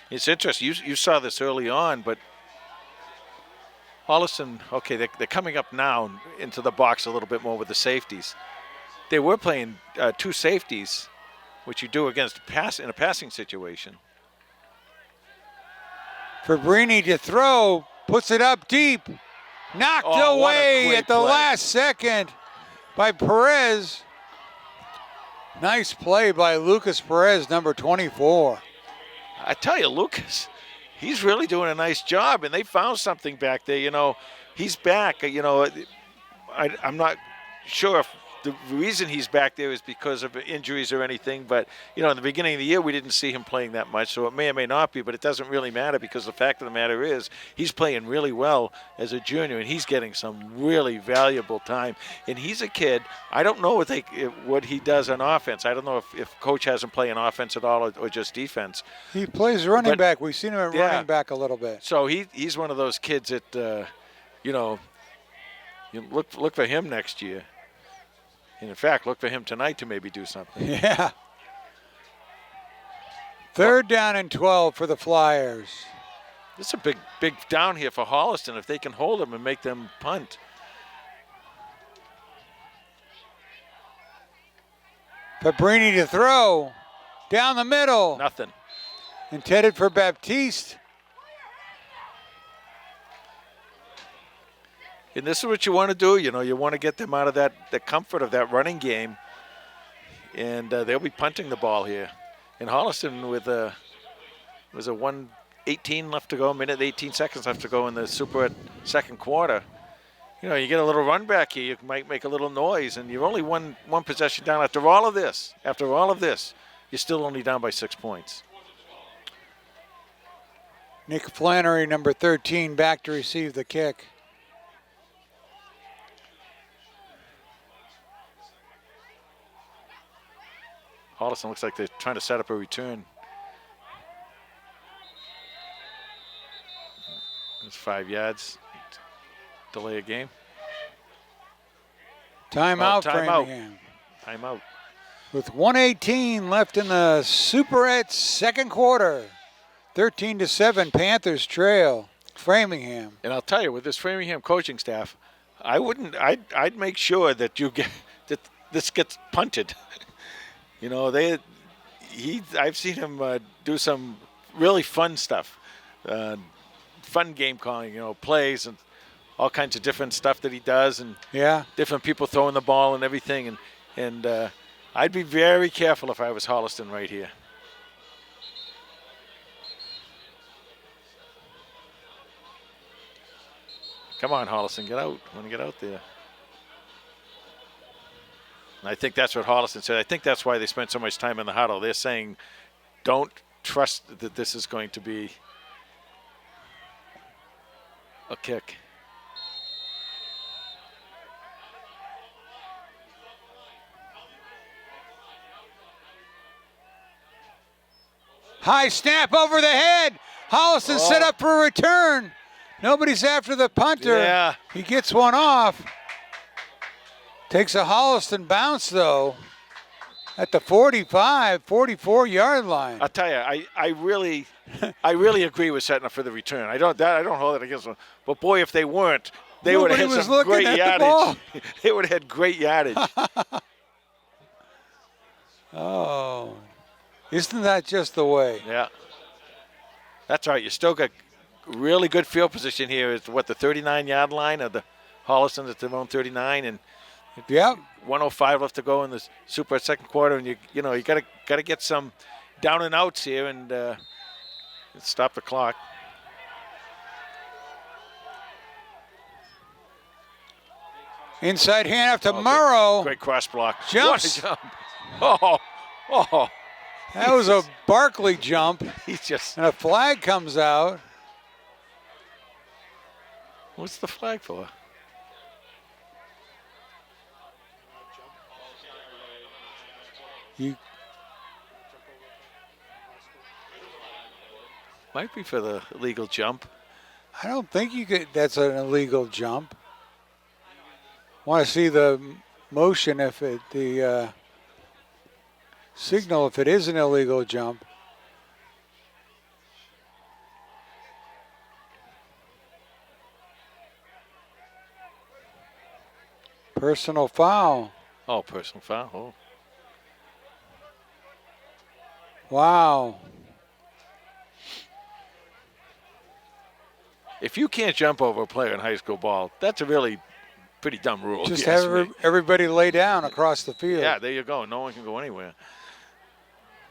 It's interesting. You saw this early on, but Holliston, okay, they're coming up now into the box a little bit more with the safeties. They were playing two safeties, which you do against in a passing situation. Fabrini to throw, puts it up deep. Knocked away at the last second by Perez. Nice play by Lucas Perez, number 24. I tell you, Lucas, he's really doing a nice job, and they found something back there. He's back. I'm not sure if the reason he's back there is because of injuries or anything, but in the beginning of the year we didn't see him playing that much, so it may or may not be, but it doesn't really matter, because the fact of the matter is he's playing really well as a junior, and he's getting some really valuable time. And he's a kid. I don't know what he does on offense. I don't know if coach has him playing offense at all or just defense. He plays running back. We've seen him at running back a little bit. So he's one of those kids that you look for him next year. And in fact, look for him tonight to maybe do something. Yeah. 3rd down and 12 for the Flyers. This is a big down here for Holliston if they can hold them and make them punt. Fabrini to throw. Down the middle. Nothing. Intended for Baptiste. And this is what you want to do. You want to get them out of the comfort of that running game. And they'll be punting the ball here. And Holliston was a 1:18 left to go, minute 18 seconds left to go in the Super second quarter. You get a little run back here, you might make a little noise, and you're only one possession down. After all of this, you're still only down by 6 points. Nick Flannery, number 13, back to receive the kick. Holliston looks like they're trying to set up a return. That's 5 yards. Delay a game. Timeout, Framingham. Timeout. With 1:18 left in the Superette second quarter. 13-7, Panthers trail Framingham. And I'll tell you, with this Framingham coaching staff, I'd make sure that that this gets punted. I've seen him do some really fun stuff. fun game calling, plays and all kinds of different stuff that he does, and different people throwing the ball and everything. And I'd be very careful if I was Holliston right here. Come on, Holliston, get out. I want to get out there. And I think that's what Holliston said. I think that's why they spent so much time in the huddle. They're saying, don't trust that this is going to be a kick. High snap over the head. Holliston set up for a return. Nobody's after the punter. Yeah. He gets one off. Takes a Holliston bounce, though, at the 45, 44-yard line. I'll tell you, I really agree with setting up for the return. I don't hold it against them. But boy, if they weren't, they would have had some great yardage. They would have had great yardage. Oh, isn't that just the way? Yeah. That's right. You still got really good field position here. It's what, the 39-yard line of the Holliston at their own 39, and 1:05 left to go in the Super second quarter, and you got to get some down and outs here and stop the clock. Inside handoff to Murrow. Great cross block. Jumps. What a jump. Oh. That was a Barkley jump. And a flag comes out. What's the flag for? Might be for the illegal jump. I don't think you could. That's an illegal jump. Want to see the motion if the signal if it is an illegal jump. Personal foul. Oh, personal foul. Oh. Wow. If you can't jump over a player in high school ball, that's a really pretty dumb rule. Just have everybody lay down across the field. Yeah, there you go. No one can go anywhere.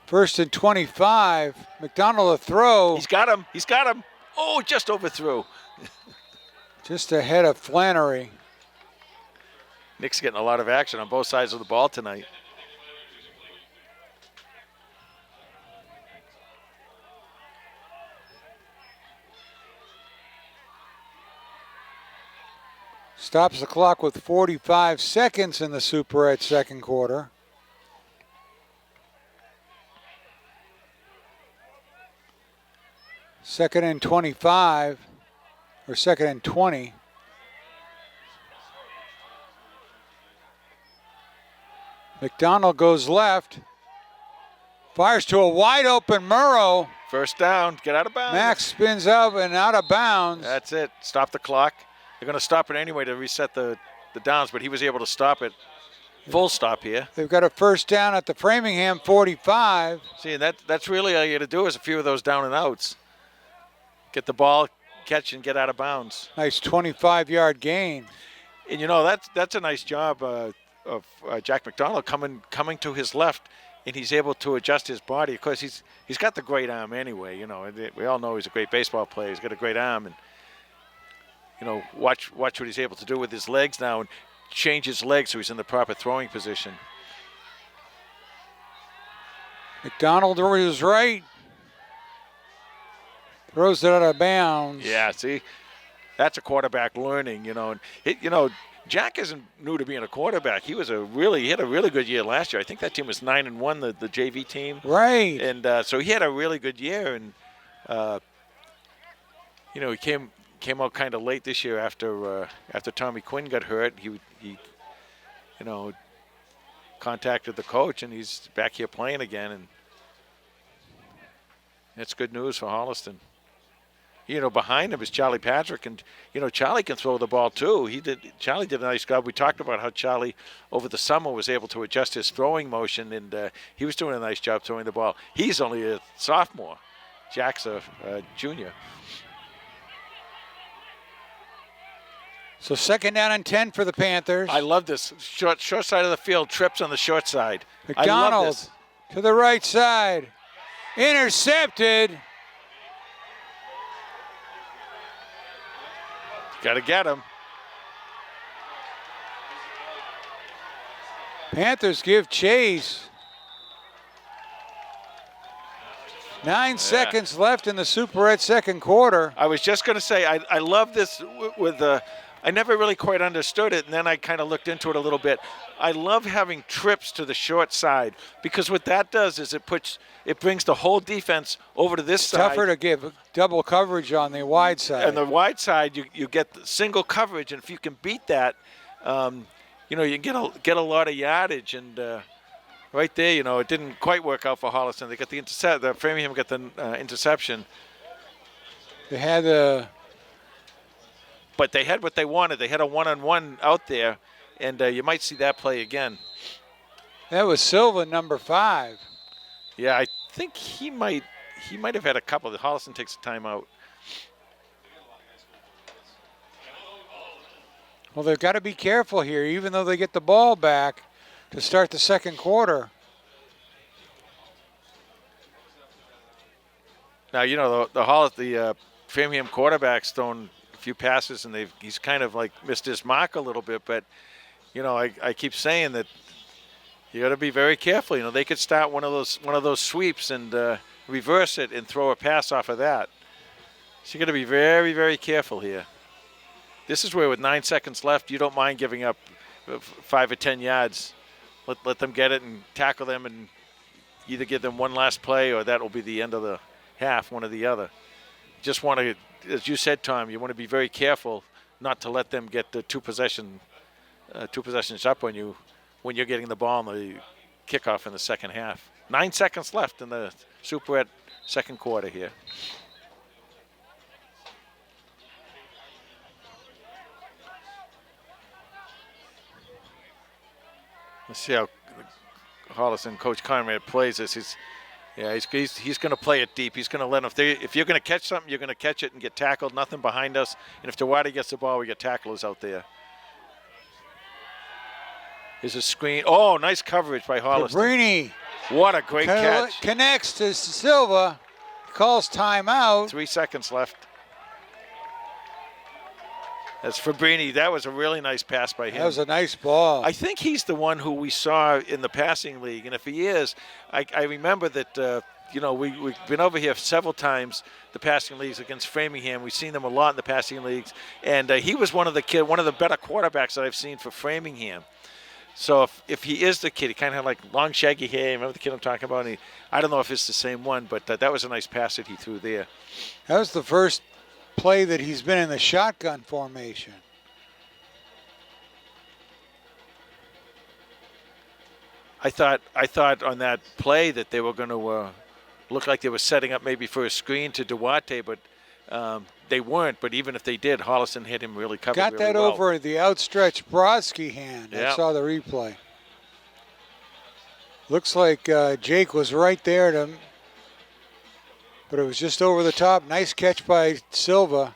1st and 25. McDonald a throw. He's got him. Oh, just overthrew. Just ahead of Flannery. Nick's getting a lot of action on both sides of the ball tonight. Stops the clock with 45 seconds in the Superette second quarter. Second and 25, or second and 20. McDonald goes left. Fires to a wide open Murrow. First down, get out of bounds. Max spins up and out of bounds. That's it, stop the clock. They're going to stop it anyway to reset the downs, but he was able to stop it. Full stop here. They've got a first down at the Framingham 45. See, that's really all you got to do is a few of those down and outs. Get the ball, catch, and get out of bounds. Nice 25-yard gain. And that's a nice job of Jack McDonald coming to his left, and he's able to adjust his body. Of course, he's got the great arm anyway. We all know he's a great baseball player. He's got a great arm, and watch what he's able to do with his legs now and change his legs so he's in the proper throwing position. McDonald is right. Throws it out of bounds. Yeah, see, that's a quarterback learning, And Jack isn't new to being a quarterback. He had a really good year last year. I think that team was 9-1, the JV team. Right. And so he had a really good year, and he came out kind of late this year after Tommy Quinn got hurt. He contacted the coach, and he's back here playing again, and that's good news for Holliston. Behind him is Charlie Patrick, and Charlie can throw the ball too. Charlie did a nice job. We talked about how Charlie over the summer was able to adjust his throwing motion, and he was doing a nice job throwing the ball. He's only a sophomore. Jack's a junior. So 2nd down and 10 for the Panthers. I love this. Short side of the field, trips on the short side. I love McDonald this. to the right side. Intercepted. Got to get him. Panthers give chase. 9 seconds left in the Superette second quarter. I was just going to say, I love this with the, I never really quite understood it, and then I kind of looked into it a little bit. I love having trips to the short side because what that does is it brings the whole defense over to this side. Tougher to give double coverage on the wide side. And the wide side, you get the single coverage, and if you can beat that, you get a lot of yardage. And right there, it didn't quite work out for Holliston. They got the intercept. The Framingham got the interception. They had But they had what they wanted. They had a one-on-one out there, and you might see that play again. That was Silva, number 5. Yeah, I think he might have had a couple. The Holliston takes a timeout. Well, they've got to be careful here, even though they get the ball back to start the second quarter. Now, the Framingham quarterback's thrown a few passes, and he's kind of like missed his mark a little bit. But, I keep saying that you got to be very careful. They could start one of those sweeps and reverse it and throw a pass off of that. So you got to be very, very careful here. This is where with 9 seconds left, you don't mind giving up 5 or 10 yards. Let them get it and tackle them and either give them one last play or that will be the end of the half, one or the other. Just want to, as you said, Tom, you want to be very careful not to let them get the two possessions up on you when you're getting the ball in the kickoff in the second half. 9 seconds left in the Superette second quarter here. Let's see how Holliston coach Conrad plays this. He's going to play it deep. He's going to let them. If you're going to catch something, you're going to catch it and get tackled. Nothing behind us. And if Dewada gets the ball, we get tacklers out there. Here's a screen. Oh, nice coverage by Holliston. Cabrini. What a great catch. Connects to Silva. Calls timeout. 3 seconds left. That's Fabrini. That was a really nice pass by him. That was a nice ball. I think he's the one who we saw in the passing league. And if he is, I remember that, we've been over here several times, the passing leagues against Framingham. We've seen them a lot in the passing leagues. And he was one of the better quarterbacks that I've seen for Framingham. So if he is the kid, he kind of had like long shaggy hair. Remember the kid I'm talking about? I don't know if it's the same one, but that was a nice pass that he threw there. That was the first play that he's been in the shotgun formation. I thought on that play that they were going to look like they were setting up maybe for a screen to Duarte, but they weren't. But even if they did, Holliston hit him really covered. Got that well. over the outstretched Brodsky hand. Yeah. I saw the replay. Looks like Jake was right there, but it was just over the top. Nice catch by Silva.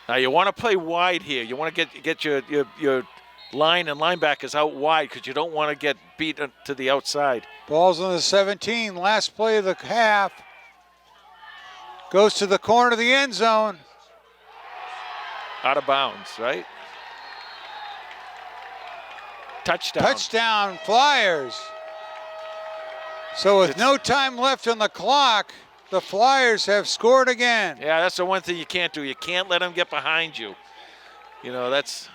Now you want to play wide here. You want to get your line and linebackers out wide because you don't want to get beat to the outside. Ball's on the 17. Last play of the half. Goes to the corner of the end zone. Out of bounds, right? Touchdown. Touchdown, Flyers. So with no time left on the clock, the Flyers have scored again. Yeah, that's the one thing you can't do. You can't let them get behind you. That's...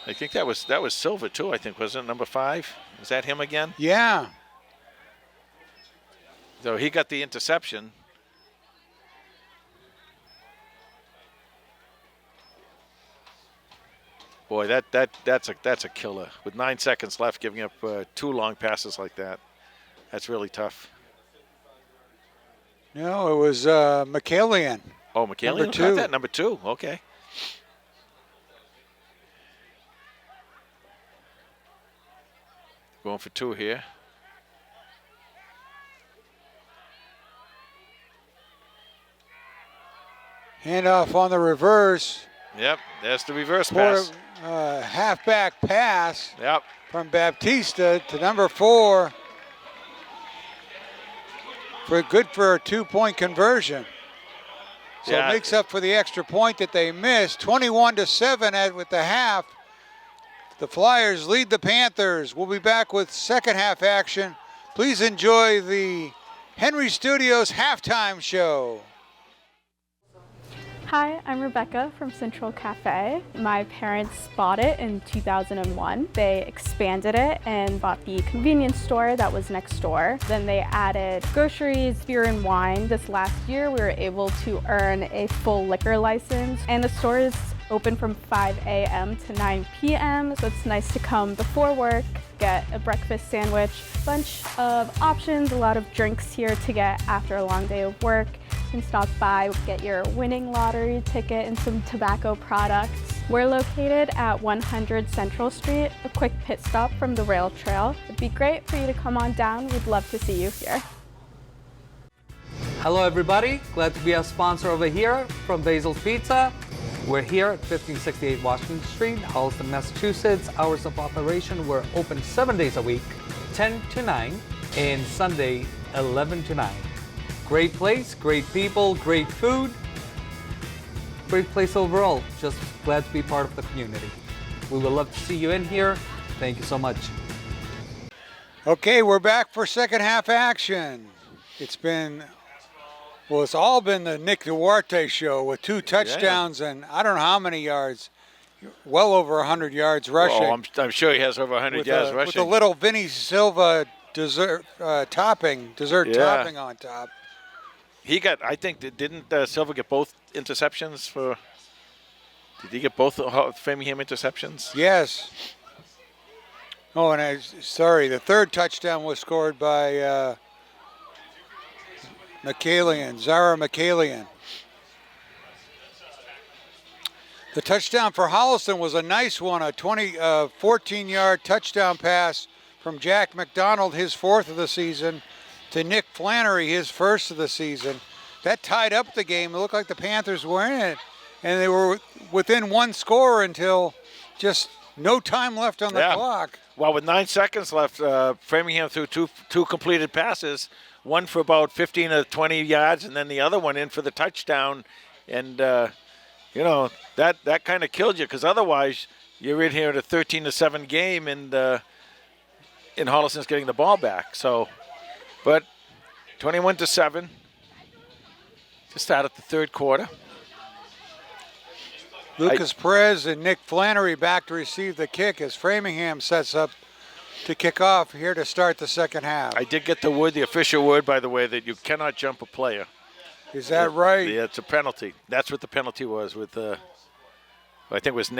I think that was Silva too. I think wasn't it number 5? Is that him again? Yeah. So he got the interception. Boy, that's a killer. With 9 seconds left, giving up 2 long passes like that, that's really tough. No, it was McCallion. Oh, McCallion Number 2. That number 2. Okay. Going for 2 here. Handoff on the reverse. Yep, there's the reverse pass. Halfback pass Yep. from Baptista to number 4. Good for a 2-point conversion. So Yeah. it makes up for the extra point that they missed. 21-7 with the half. The Flyers lead the Panthers. We'll be back with second half action. Please enjoy the Henry Studios halftime show. Hi, I'm Rebecca from Central Cafe. My parents bought it in 2001. They expanded it and bought the convenience store that was next door. Then they added groceries, beer and wine. This last year we were able to earn a full liquor license, and the store is open from 5 a.m. to 9 p.m. So it's nice to come before work, get a breakfast sandwich, bunch of options, a lot of drinks here to get after a long day of work. You can stop by, get your winning lottery ticket and some tobacco products. We're located at 100 Central Street, a quick pit stop from the rail trail. It'd be great for you to come on down. We'd love to see you here. Hello everybody, glad to be a sponsor over here from Basil's Pizza. We're here at 1568 Washington Street, Holliston, Massachusetts. Hours of operation, we're open 7 days a week, 10 to 9, and Sunday, 11 to 9. Great place, great people, great food. Great place overall. Just glad to be part of the community. We would love to see you in here. Thank you so much. Okay, we're back for second half action. It's all been the Nick Duarte show with 2 touchdowns and I don't know how many yards. Well over 100 yards rushing. Oh, I'm sure he has over 100 yards rushing. With a little Vinny Silva dessert topping on top. He got, I think, didn't Silva get both interceptions for? Did he get both Framingham interceptions? Yes. Oh, and the third touchdown was scored by Zara McCallion. The touchdown for Holliston was a nice one, a 14-yard touchdown pass from Jack McDonald, his 4th of the season, to Nick Flannery, his 1st of the season. That tied up the game. It looked like the Panthers were in it, and they were within 1 score until just no time left on the clock. Well, with 9 seconds left, Framingham threw two completed passes, one for about 15 or 20 yards, and then the other one in for the touchdown. And, that kind of killed you, because otherwise you're in here at a 13-7 game, and Holliston's getting the ball back. So, but 21-7 to start at the third quarter. Lucas Perez and Nick Flannery back to receive the kick as Framingham sets up to kick off here to start the second half. I did get the official word, by the way, that you cannot jump a player. Is that right? Yeah, it's a penalty. That's what the penalty was with, I think it was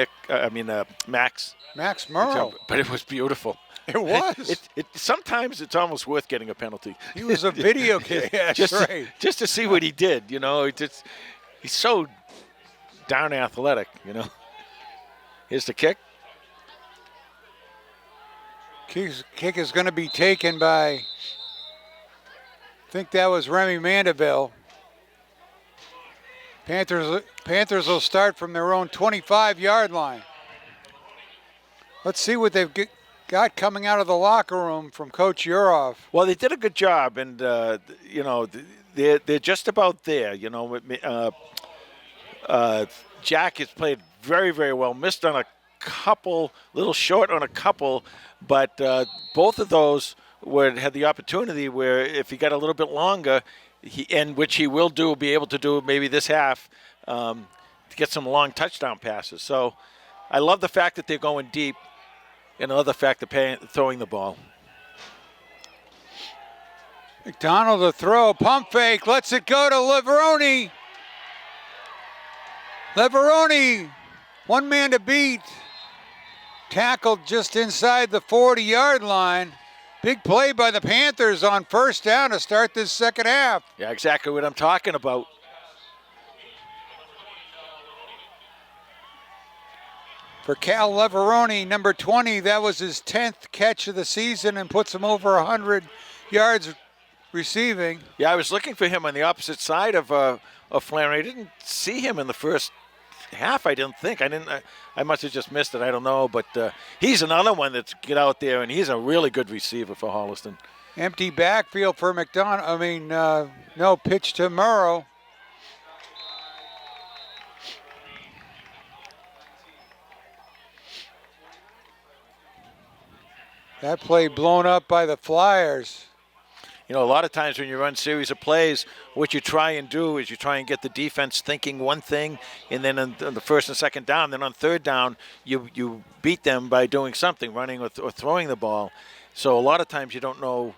Max. Max Murrow. But it was beautiful. It was. Sometimes it's almost worth getting a penalty. He was a video game. Yeah, right. Just to see what he did, he's so darn athletic, Here's the kick. Kick is going to be taken by, I think that was Remy Mandeville. Panthers will start from their own 25-yard line. Let's see what they've got coming out of the locker room from Coach Urov. Well, they did a good job, and they're just about there. Jack has played very, very well. Missed on a couple, little short on a couple, but both of those had the opportunity where if he got a little bit longer, which he will be able to do maybe this half, to get some long touchdown passes. So I love the fact that they're going deep, and I love the fact they're throwing the ball. McDonald to throw, pump fake, lets it go to Leveroni. Leveroni, one man to beat. Tackled just inside the 40-yard line. Big play by the Panthers on first down to start this second half. Yeah, exactly what I'm talking about. For Cal Leveroni, number 20, that was his 10th catch of the season and puts him over 100 yards receiving. Yeah, I was looking for him on the opposite side of Flannery. I didn't see him in the first half, I didn't think. I must have just missed it. I don't know. But he's another one that's get out there, and he's a really good receiver for Holliston. Empty backfield for McDonald. No pitch to Murrow. That play blown up by the Flyers. You know, a lot of times when you run series of plays, what you try and do is you try and get the defense thinking one thing, and then on the first and second down, then on third down, you beat them by doing something, running or throwing the ball. So a lot of times you don't know,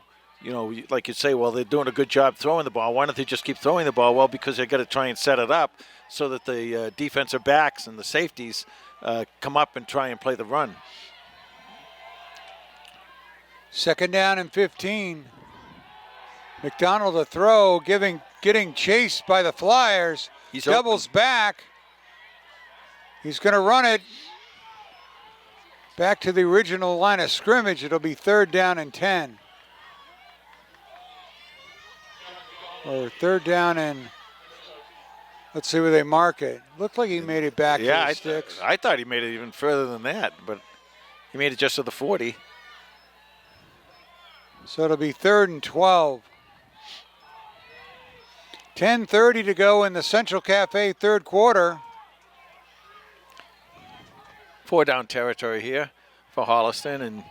like you say, well, they're doing a good job throwing the ball. Why don't they just keep throwing the ball? Well, because they've got to try and set it up so that the defensive backs and the safeties come up and try and play the run. Second down and 15. McDonald a throw, getting chased by the Flyers. He's doubles back. He's going to run it back to the original line of scrimmage. It'll be third down and 10. Or third down and, let's see where they mark it. Looked like he made it back to the sticks. I thought he made it even further than that, but he made it just to the 40. So it'll be third and 12. 10:30 to go in the Central Cafe third quarter. 4-down territory here for Holliston, and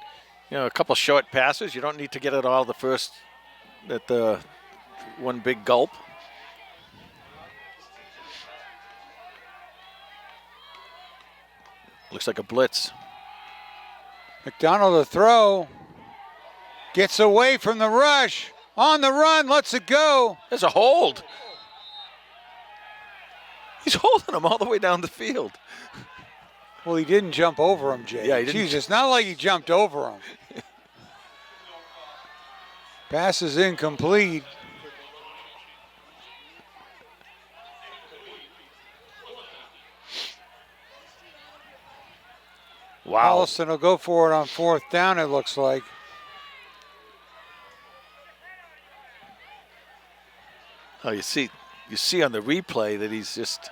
a couple short passes. You don't need to get it all at the one big gulp. Looks like a blitz. McDonald a throw. Gets away from the rush. On the run, lets it go. There's a hold. He's holding him all the way down the field. Well, he didn't jump over him, Jay. Yeah, he didn't. Jeez, it's not like he jumped over him. Pass is incomplete. Wow. Holliston will go for it on fourth down, it looks like. Oh, you see on the replay that he's just,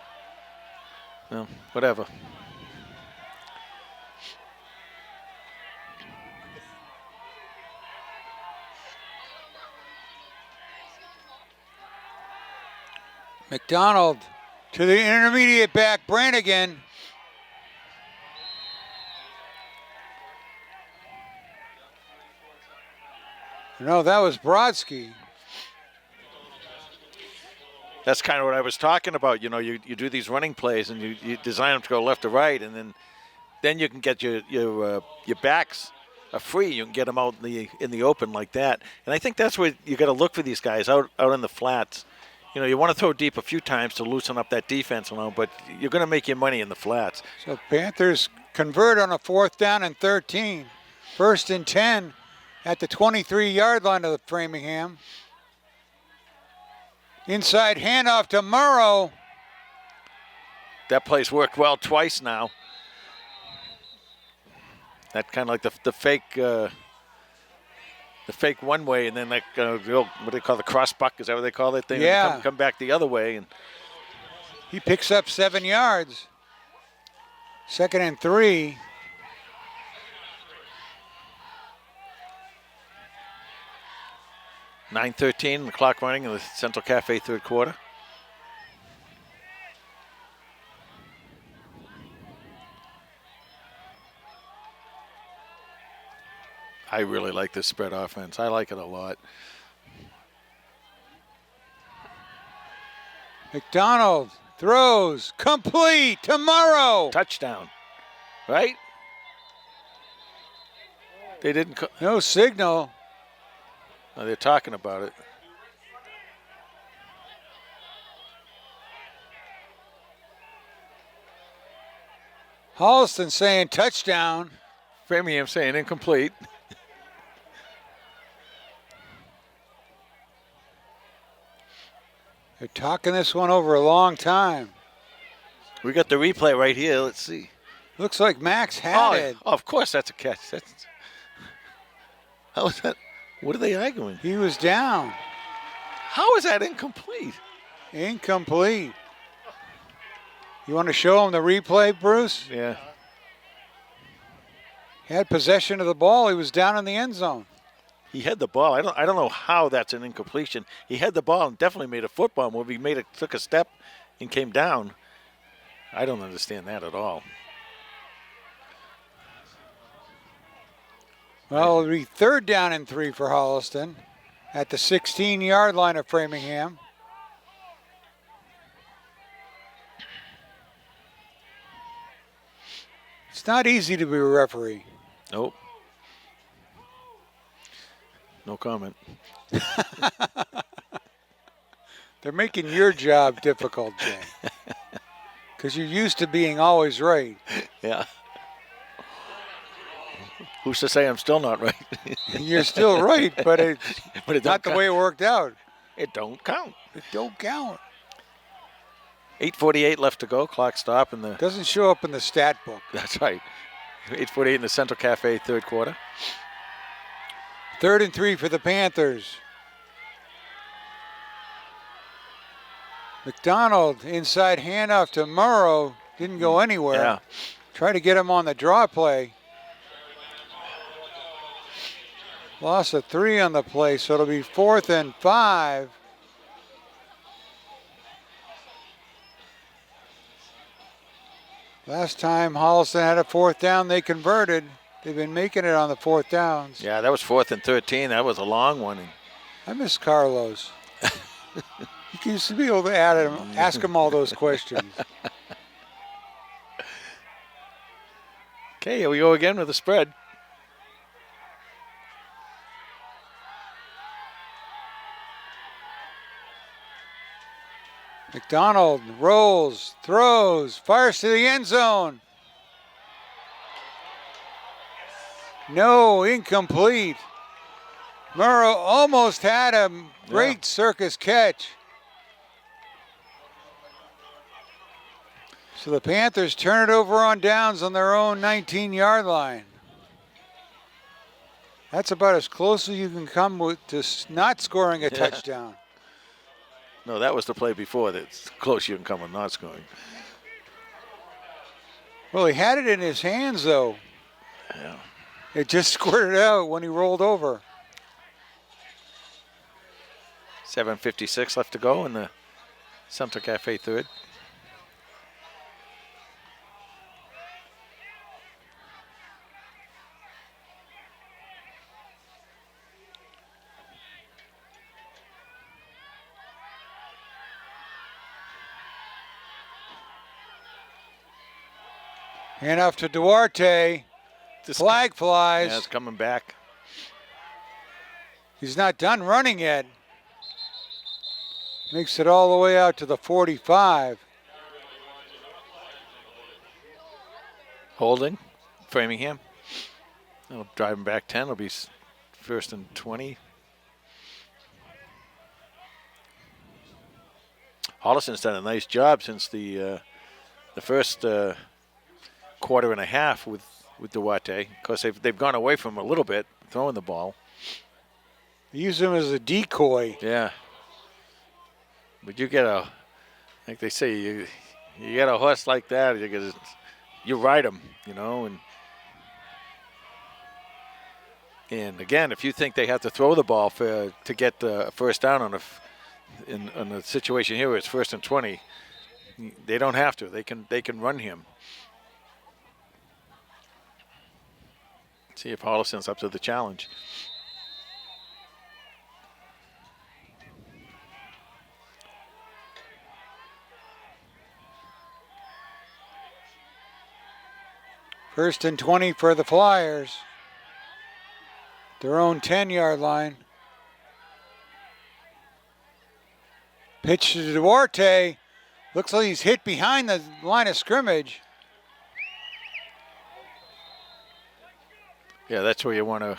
whatever. McDonald to the intermediate back, Brannigan. No, that was Brodsky. That's kind of what I was talking about. You do these running plays and you design them to go left or right, and then you can get your backs free. You can get them out in the open like that. And I think that's what you got to look for these guys out in the flats. You want to throw deep a few times to loosen up that defense, but you're going to make your money in the flats. So Panthers convert on a fourth down and 13. First and 10 at the 23-yard line of the Framingham. Inside handoff to Murrow. That play's worked well twice now. That kind of like the fake one way, and then what they call the cross buck. Is that what they call that thing? Yeah. Come back the other way, and he picks up 7 yards. Second and 3. .9:13, the clock running in the Central Cafe third quarter. I really like this spread offense. I like it a lot. McDonald throws complete to Murrow. Touchdown, right? They didn't. No signal. No, they're talking about it. Holliston saying touchdown. Framingham saying incomplete. They're talking this one over a long time. We got the replay right here. Let's see. Looks like Max had it. Oh, of course that's a catch. How is that? What are they arguing? He was down. How is that incomplete? Incomplete. You want to show him the replay, Bruce? Yeah. He had possession of the ball. He was down in the end zone. He had the ball. I don't know how that's an incompletion. He had the ball and definitely made a football move. He took a step and came down. I don't understand that at all. Well, it'll be 3rd down and 3 for Holliston at the 16-yard line of Framingham. It's not easy to be a referee. Nope. No comment. They're making your job difficult, Jay. Because you're used to being always right. Yeah. Who's to say I'm still not right? You're still right, but it's But it don't not the count. way it worked out. It don't count. It don't count. 8:48 left to go. Clock stop in the. Doesn't show up in the stat book. That's right. 8:48 in the Central Cafe, 3rd quarter. 3rd and 3 for the Panthers. McDonald inside handoff to Murrow. Didn't go anywhere. Yeah. Try to get him on the draw play. Loss of 3 on the play, so it'll be 4th and 5. Last time Holliston had a 4th down, they converted. They've been making it on the 4th downs. Yeah, that was 4th and 13. That was a long one. I miss Carlos. You used to be able to ask him all those questions. Okay, here we go again with the spread. McDonald rolls, throws, fires to the end zone. No, incomplete. Murrow almost had a great circus catch. So the Panthers turn it over on downs on their own 19-yard line. That's about as close as you can come to not scoring a touchdown. No, that was the play before. That's close you can come with not scoring. Well, he had it in his hands, though. Yeah. It just squirted out when he rolled over. 7:56 left to go in the Central Cafe 3rd. Hand off to Duarte. Flag flies. Yeah, it's coming back. He's not done running yet. Makes it all the way out to the 45. Holding. Framingham. That'll drive him back 10. It'll be 1st and 20. Holliston's done a nice job since the first quarter and a half with Duarte. Of course, they've gone away from him a little bit, throwing the ball. They use him as a decoy. Yeah. But you get like they say, you get a horse like that, you ride him, and again, if you think they have to throw the ball to get the 1st down in a situation here where it's 1st and 20, they don't have to. They can run him. See if Holliston's up to the challenge. First and 20 for the Flyers. Their own 10-yard line. Pitch to Duarte. Looks like he's hit behind the line of scrimmage. Yeah, that's where you want to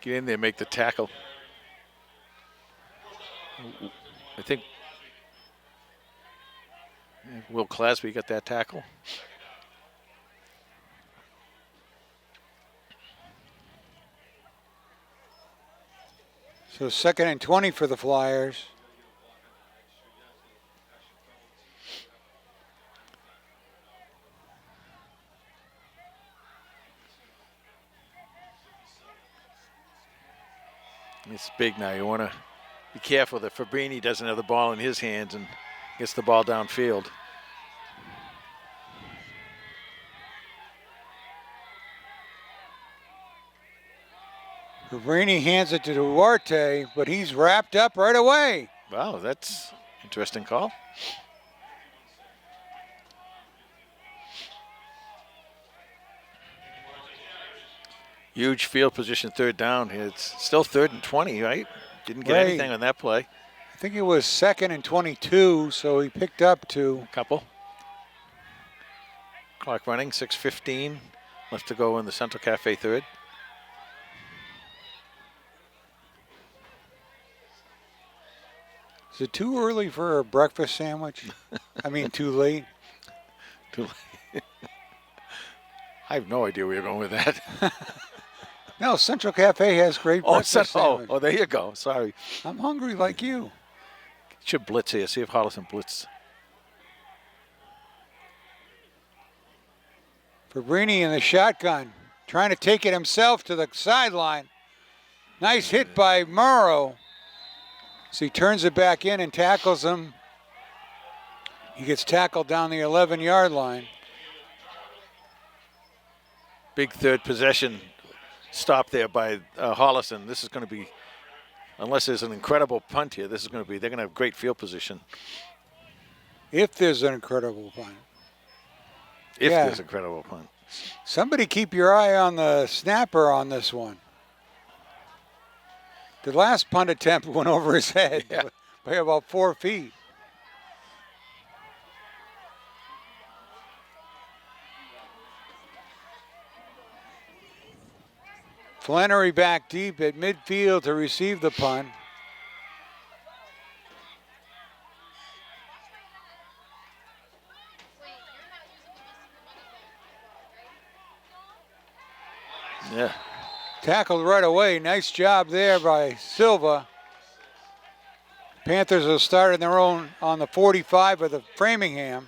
get in there and make the tackle. I think Will Clasby got that tackle. So 2nd and 20 for the Flyers. It's big now. You want to be careful that Fabrini doesn't have the ball in his hands and gets the ball downfield. Fabrini hands it to Duarte, but he's wrapped up right away. Wow, that's interesting call. Huge field position, 3rd down. It's still 3rd and 20, right? Didn't get Right. anything on that play. I think it was 2nd and 22, so he picked up 2. Couple. Clock running, 6:15 left to go in the Central Cafe 3rd. Is it too early for a breakfast sandwich? I mean, too late. Too late. I have no idea where you're going with that. No, Central Cafe has great breakfast sandwich. Oh, there you go. Sorry. I'm hungry like you. Should blitz here. See if Holliston blitz. Fabrini in the shotgun, trying to take it himself to the sideline. Nice hit by Morrow. So he turns it back in and tackles him. He gets tackled down the 11-yard line. Big 3rd possession stop there by Holliston. This is going to be, unless there's an incredible punt here, this is going to be, they're going to have great field position. If there's an incredible punt. If Yeah. there's an incredible punt. Somebody keep your eye on the snapper on this one. The last punt attempt went over his head by about 4 feet. Flannery back deep at midfield to receive the punt. Yeah. Tackled right away. Nice job there by Silva. Panthers will start on their own on the 45 of the Framingham.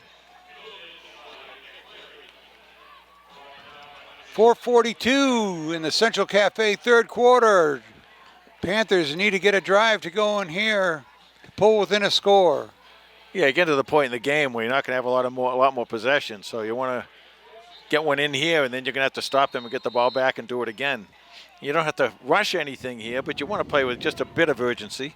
4:42 in the Central Cafe 3rd quarter. Panthers need to get a drive to go in here to pull within a score. Yeah, you get to the point in the game where you're not going to have a lot more possession. So you want to get one in here, and then you're going to have to stop them and get the ball back and do it again. You don't have to rush anything here, but you want to play with just a bit of urgency.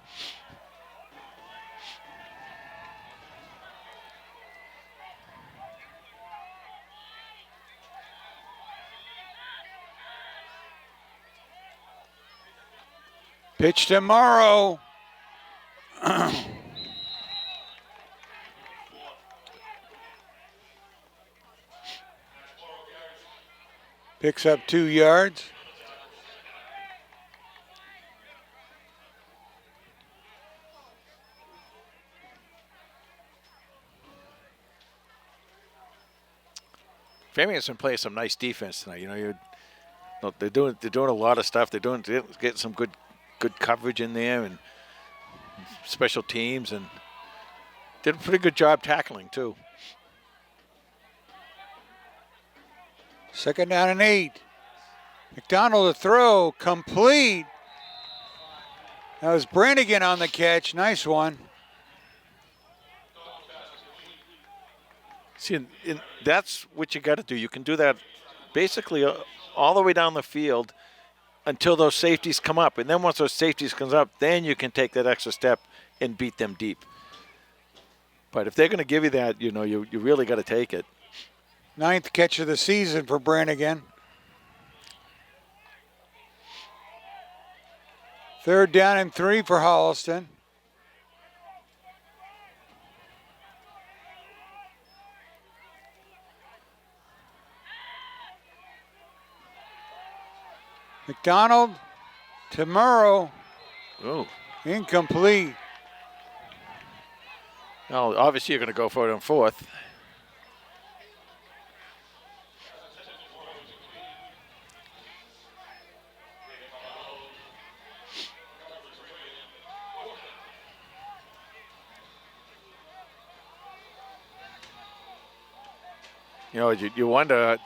Pitch to Morrow. Picks up 2 yards. Framingham's been playing some nice defense tonight. You know, they're doing a lot of stuff. They're getting some good coverage in there and special teams, and did a pretty good job tackling too. 2nd down and 8. McDonald to throw, complete. That was Brannigan on the catch. Nice one. See, that's what you got to do. You can do that basically all the way down the field until those safeties come up. And then once those safeties comes up, then you can take that extra step and beat them deep. But if they're going to give you that, you know, you really got to take it. 9th catch of the season for Brannigan. 3rd down and 3 for Holliston. McDonald to Morrow. Oh. Incomplete. Well, obviously you're going to go for it on 4th. You know, you wonder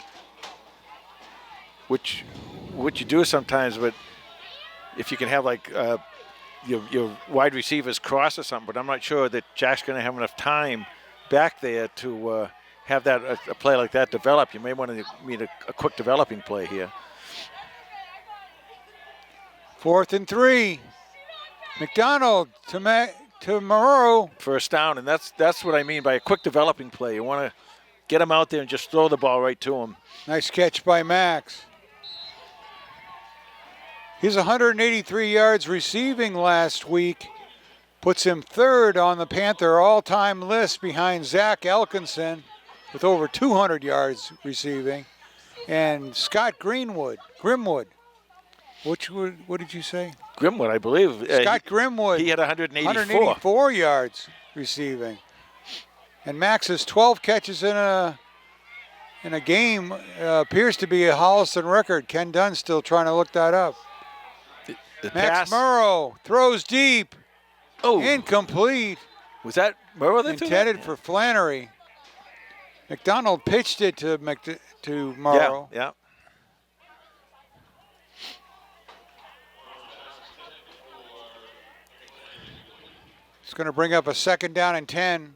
which what you do sometimes, but if you can have like your wide receivers cross or something, but I'm not sure that Jack's going to have enough time back there to have that a play like that develop. You may want to meet a quick developing play here. 4th and 3. McDonald to Moreau. First down, and that's what I mean by a quick developing play. You want to get him out there and just throw the ball right to him. Nice catch by Max. He's 183 yards receiving last week. Puts him 3rd on the Panther all-time list behind Zach Elkinson with over 200 yards receiving. And Scott Grimwood. What did you say? Grimwood, I believe. Scott Grimwood. He had 184. 184 yards receiving. And Max's 12 catches in a game appears to be a Holliston record. Ken Dunn's still trying to look that up. The Max pass. Murrow throws deep. Oh, Incomplete. was that Murrow that threw that? Intended for Flannery. McDonald pitched it to Murrow. Yeah. It's going to bring up a 2nd down and 10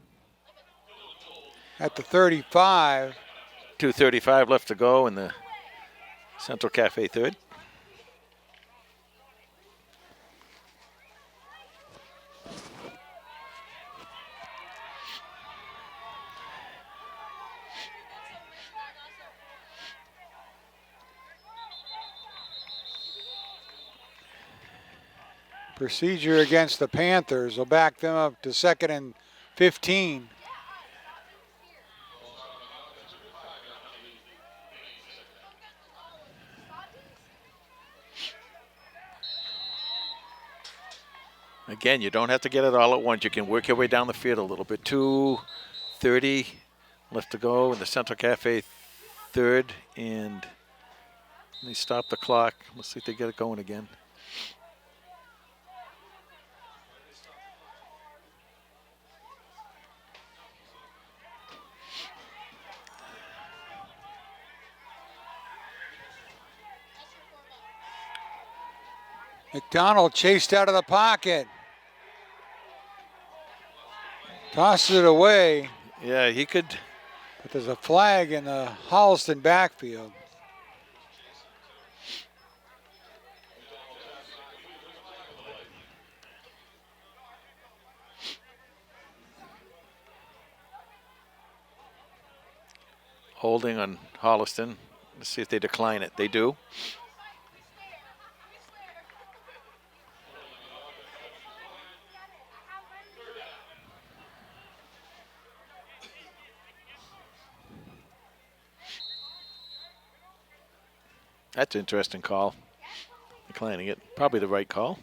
at the 35. 2:35 left to go in the Central Cafe 3rd. Procedure against the Panthers will back them up to 2nd and 15. Again, you don't have to get it all at once. You can work your way down the field a little bit. 2:30 left to go in the Central Cafe 3rd, and they stop the clock. Let's see if they get it going again. McDonald chased out of the pocket. Tosses it away, Yeah, he could. but there's a flag in the Holliston backfield. Holding on Holliston. Let's see if they decline it. They do. That's an interesting call. Declining it. Probably the right call.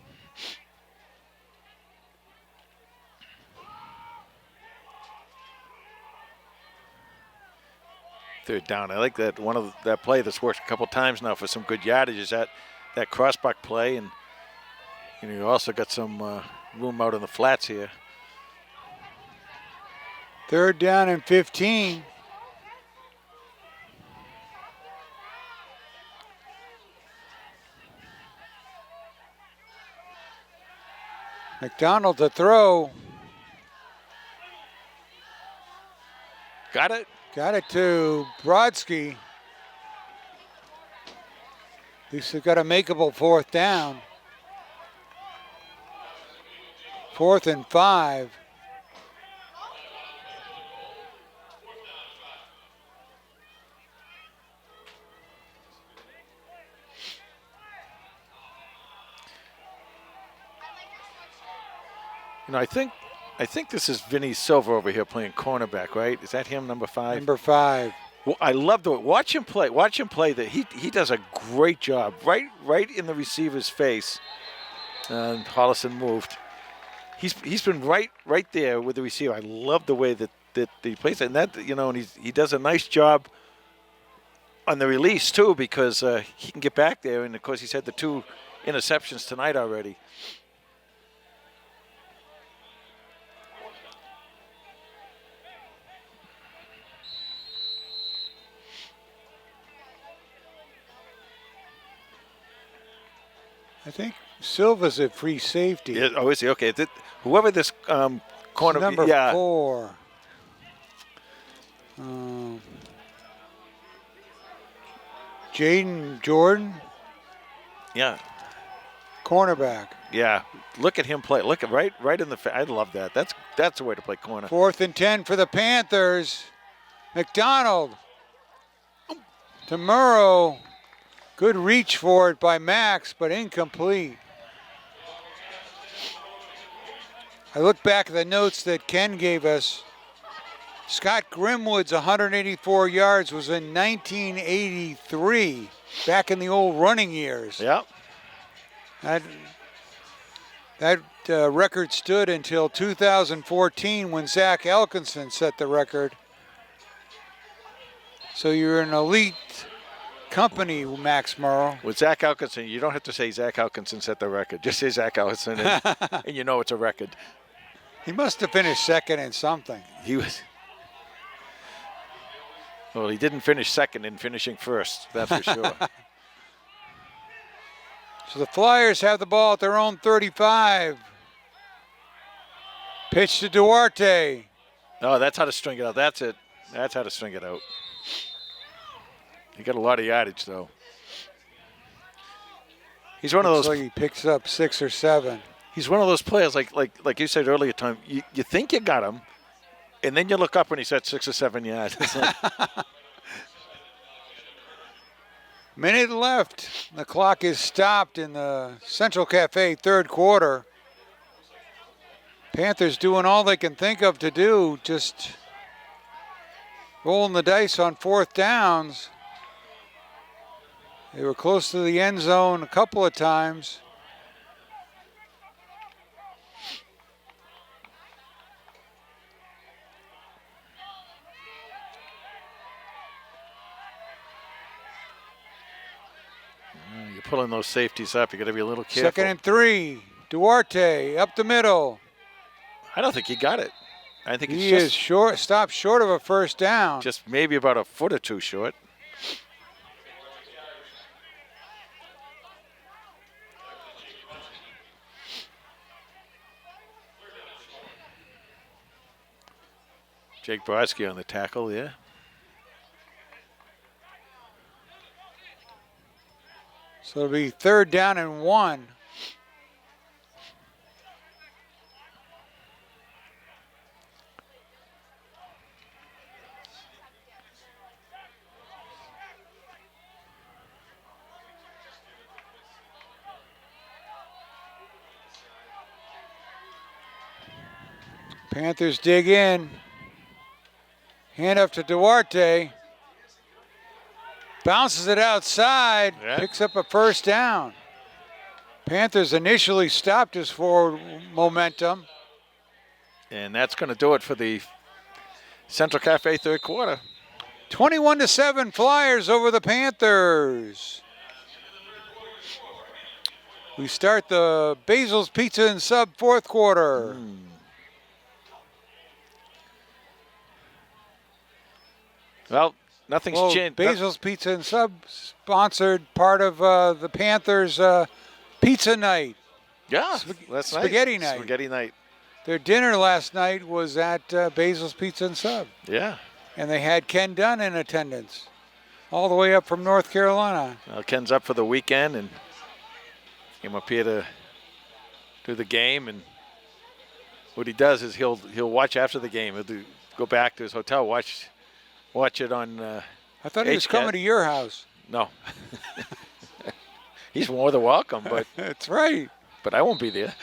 Third down. I like that that play that's worked a couple times now for some good yardage is that crossbuck play, and you also got some room out in the flats here. 3rd down and 15. McDonald to throw. Got it? Got it to Brodsky. At least they've got a makeable 4th down. 4th and 5. I think this is Vinny Silva over here playing cornerback, right? Is that him, number 5? Number 5. Well, I love the way. Watch him play. Watch him play. That he does a great job. Right in the receiver's face. And Holliston moved. He's been right there with the receiver. I love the way that he plays it. And that and he does a nice job on the release too, because he can get back there. And of course he's had the 2 interceptions tonight already. I think Silva's at free safety. Yeah, oh, is he? Okay. Whoever this corner. Number yeah. 4. Jaden Jordan, Yeah. cornerback. Yeah. Look at him play. Look at right in the. I love that. That's the way to play corner. 4th and 10 for the Panthers. McDonald to Murrow. Good reach for it by Max, but incomplete. I look back at the notes that Ken gave us. Scott Grimwood's 184 yards was in 1983, back in the old running years. Yeah. That record stood until 2014 when Zach Elkinson set the record. So you're an elite company, Max Murrow. With Zach Elkinson, you don't have to say Zach Elkinson set the record. Just say Zach Elkinson, and you know it's a record. He must have finished second in something. He was. Well, he didn't finish second in finishing first, that's for sure. So the Flyers have the ball at their own 35. Pitch to Duarte. Oh, that's how to string it out. That's it. That's how to string it out. He got a lot of yardage, though. He's one of Looks those. like he picks up 6 or 7. He's one of those players, like you said earlier, Tom. You think you got him, and then you look up and he's at 6 or 7 yards. It's like, Minute left. The clock is stopped in the Central Cafe third quarter. Panthers doing all they can think of to do, just rolling the dice on 4th downs. They were close to the end zone a couple of times. you're pulling those safeties up. You got to be a little careful. 2nd and 3. Duarte up the middle. I don't think he got it. I think He it's is short, stopped short of a first down. just maybe about a foot or two short. Jake Brodsky on the tackle, yeah. So it'll be 3rd down and 1. Panthers dig in. Hand up to Duarte. Bounces it outside. Yeah. Picks up a first down. Panthers initially stopped his forward momentum. And that's going to do it for the Central Cafe third quarter. 21-7 Flyers over the Panthers. We start the Basil's Pizza and Sub fourth quarter. Well, nothing's Well, changed. Basil's Pizza and Sub sponsored part of the Panthers pizza night. Yeah, that's spaghetti nice. night. Spaghetti night. Their dinner last night was at Basil's Pizza and Sub. Yeah. And they had Ken Dunn in attendance, all the way up from North Carolina. Well, Ken's up for the weekend and came up here to do the game. And what he does is he'll watch after the game. He'll go back to his hotel, watch it on. I thought he was HCAT. coming to your house. No. He's more than welcome, but That's right. I won't be there.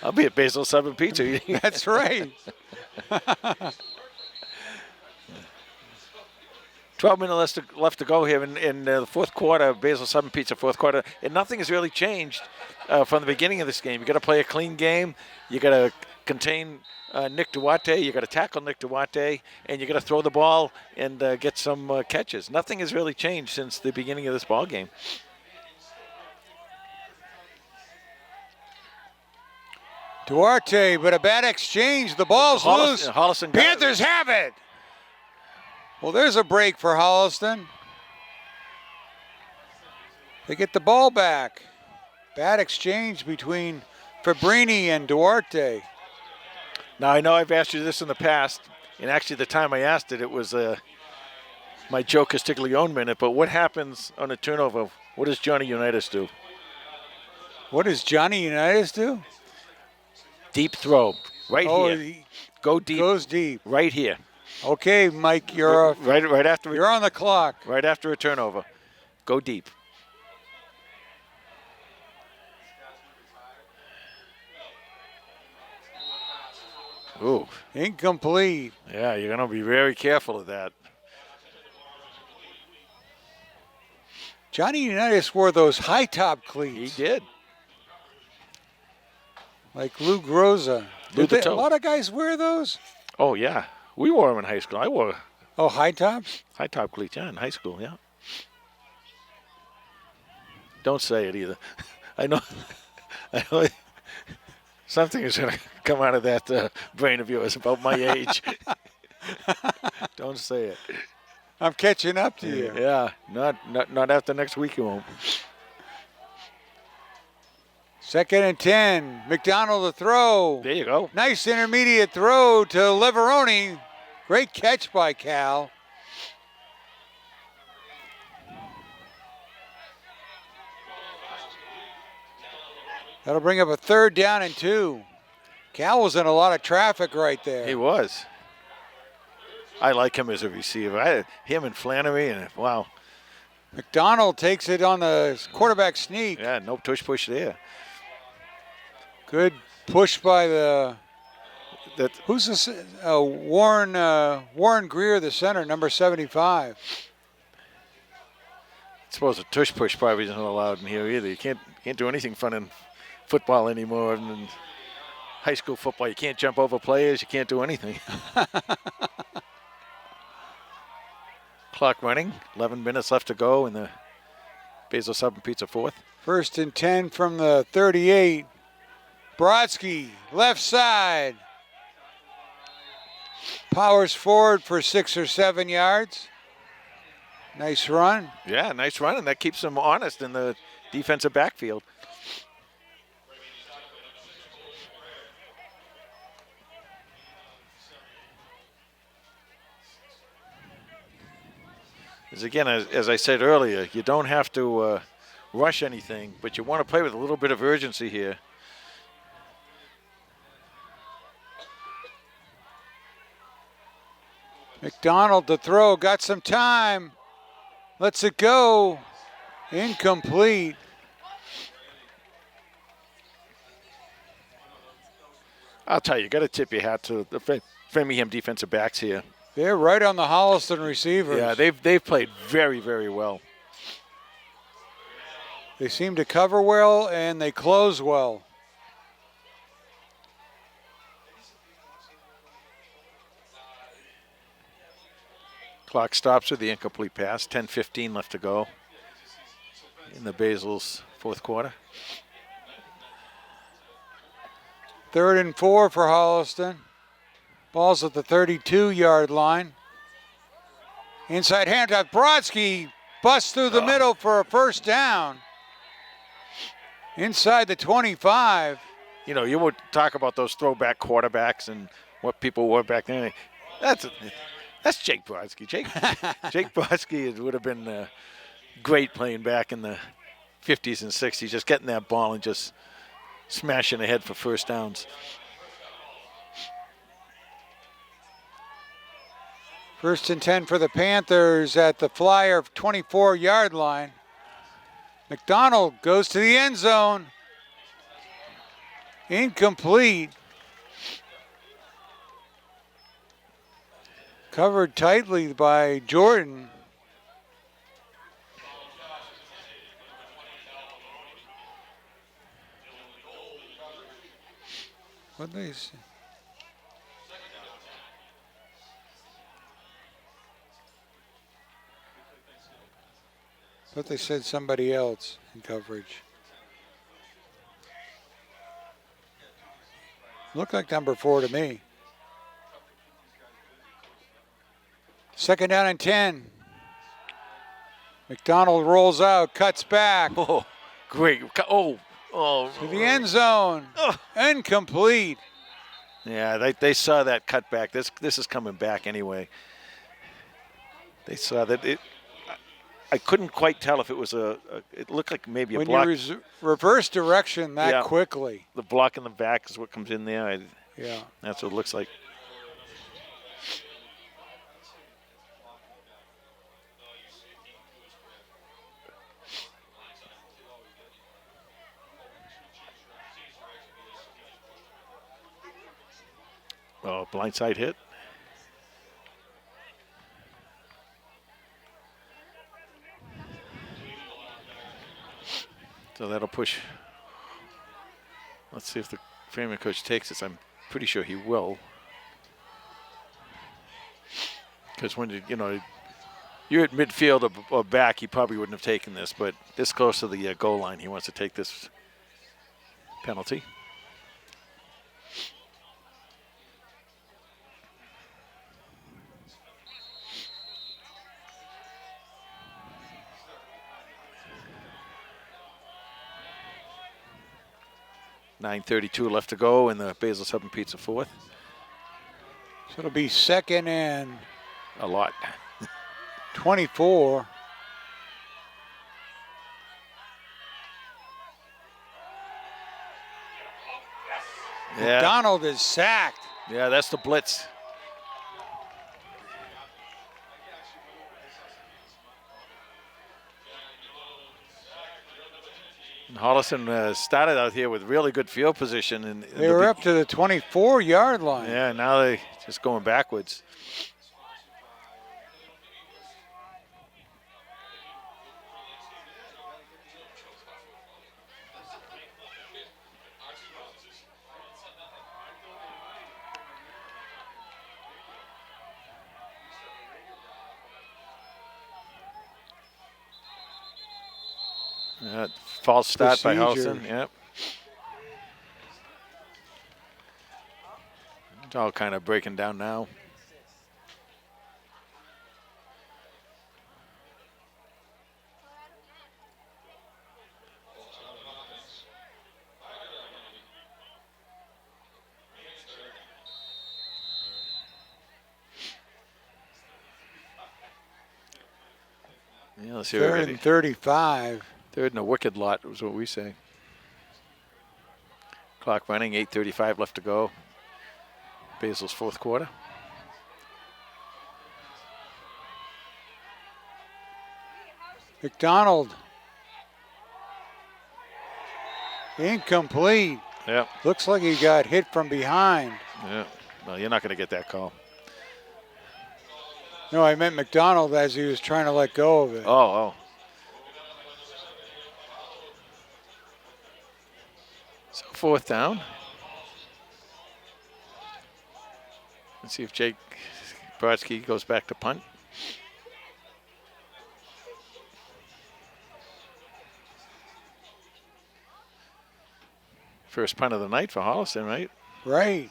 I'll be at Basil Sub and Pizza eating. That's right. 12 minutes left to go here in the fourth quarter, Basil Sub and Pizza fourth quarter, and nothing has really changed from the beginning of this game. You got to play a clean game. You got to contain Nick Duarte. You got to tackle Nick Duarte, and you got to throw the ball and get some catches. Nothing has really changed since the beginning of this ball game. Duarte, but a bad exchange. The ball's loose. Holliston got it. Panthers have it. Well, there's a break for Holliston. They get the ball back. Bad exchange between Fabrini and Duarte. Now, I know I've asked you this in the past, and actually the time I asked it, it was my Joe Castiglione minute, but what happens on a turnover? What does Johnny Unitas do? What does Johnny Unitas do? Deep throw, right here. He Go deep. goes deep. Right here. Okay, Mike, you're Right after. you're on the clock. Right after a turnover. Go deep. Ooh. Incomplete. Yeah, you're going to be very careful of that. Johnny Unitas wore those high top He cleats did. like Lou Groza. Lou Did the a Toe. lot of guys wear those? Oh, yeah. We wore them in high school. I wore Oh, high tops? high top cleats, yeah, in high school, yeah. Don't say it either. I know something is going to come out of that brain of yours about my age. Don't say it. I'm catching up to you. Yeah, not after next week you won't. 2nd and 10. McDonald to throw. There you go. Nice intermediate throw to Leveroni. Great catch by Cal. That'll bring up a 3rd down and 2. Cal was in a lot of traffic right there. He was. I like him as a receiver. Him and Flannery, and wow. McDonald takes it on the quarterback sneak. Yeah, no tush push there. Good push by the That who's this? Warren Greer, the center, number 75. I suppose a tush push probably isn't allowed in here either. You can't do anything fun in football anymore. And in high school football, you can't jump over players. You can't do anything. Clock running. 11 minutes left to go in the Basil Sub and Pizza 4th. 1st and 10 from the 38. Brodsky, left side. Powers forward for 6 or 7 yards. Nice run. Yeah, nice run, and that keeps them honest in the defensive backfield. Again, as I said earlier, you don't have to rush anything, but you want to play with a little bit of urgency here. McDonald to throw, got some time. Lets it go. Incomplete. I'll tell you, you got to tip your hat to the Framingham defensive backs here. They're right on the Holliston receivers. Yeah, they've played very, very well. They seem to cover well and they close well. Clock stops with the incomplete pass. 10:15 left to go in the Basil's 4th quarter. 3rd and 4 for Holliston. Ball's at the 32-yard line. Inside handoff. Brodsky busts through the middle for a 1st down. Inside the 25. You know, you would talk about those throwback quarterbacks and what people were back then. That's Jake Brodsky. Jake Brodsky would have been great playing back in the 50s and 60s, just getting that ball and just smashing ahead for 1st downs. 1st and 10 for the Panthers at the Flyer 24-yard line. McDonald goes to the end zone. Incomplete. Covered tightly by Jordan. What did they say? But they said somebody else in coverage. Looked like number 4 to me. 2nd down and 10. McDonald rolls out, cuts back Oh, great. Oh. to the end zone. Incomplete. Yeah, they saw that cutback. This is coming back anyway. They saw that it. I couldn't quite tell if it was it looked like maybe a When block. you reverse direction that Yeah. quickly. The block in the back is what comes in there. Yeah. That's what it looks like. Oh, blindside hit. So that'll push. Let's see if the Framingham coach takes this. I'm pretty sure he will. Because when you're at midfield or back, he probably wouldn't have taken this. But this close to the goal line, he wants to take this penalty. .9:32 left to go in the Basil 7 Pizza fourth. So it'll be 2nd and A lot. 24. Yeah. McDonald is sacked. Yeah, that's the blitz. And Holliston started out here with really good field position. And They were up to the 24-yard line. Yeah, now they just going backwards. False start by Procedure. Holliston. Yep. It's all kind of breaking down now. Yeah, let's hear it 3rd already. and 35. Third and a wicked lot was what we say. Clock running, 8:35 left to go. Basil's fourth quarter. McDonald. Incomplete. Yeah, Looks like he got hit from behind. yeah. Well, you're not going to get that call. No, I meant McDonald as he was trying to let go of it. Oh. So fourth down. Let's see if Jake Brodsky goes back to punt. First punt of the night for Holliston, right? Right.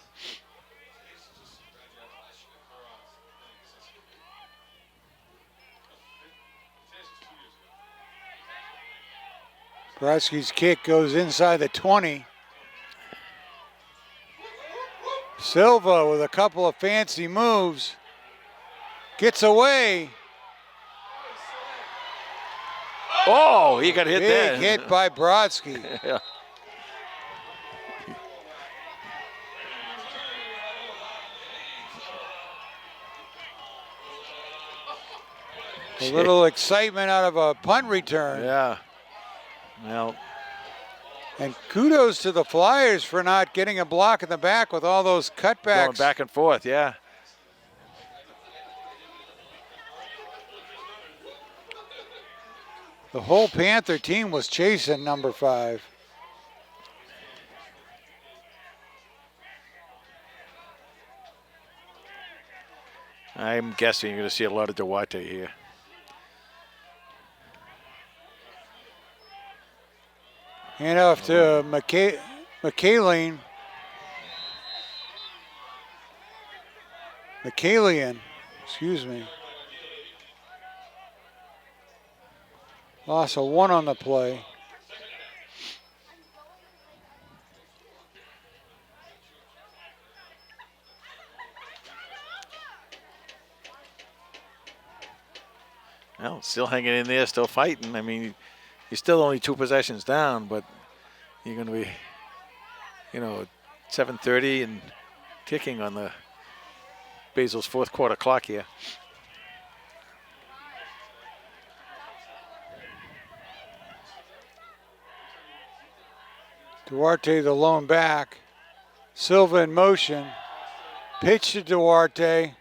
Brodsky's kick goes inside the 20. Silva with a couple of fancy moves. Gets away. Oh, he got hit Big there. hit by Brodsky. Yeah. A little excitement out of a punt return. Yeah. Well, And kudos to the Flyers for not getting a block in the back with all those cutbacks. going back and forth, yeah. The whole Panther team was chasing number 5. I'm guessing you're going to see a lot of Duarte here. Hand off to McKalian. Excuse me. Loss of 1 on the play. Well, still hanging in there, still fighting. I mean, you're still only 2 possessions down, but you're going to be, 7:30 and ticking on the Basil's fourth quarter clock here. Duarte the lone back. Silva in motion. Pitch to Duarte.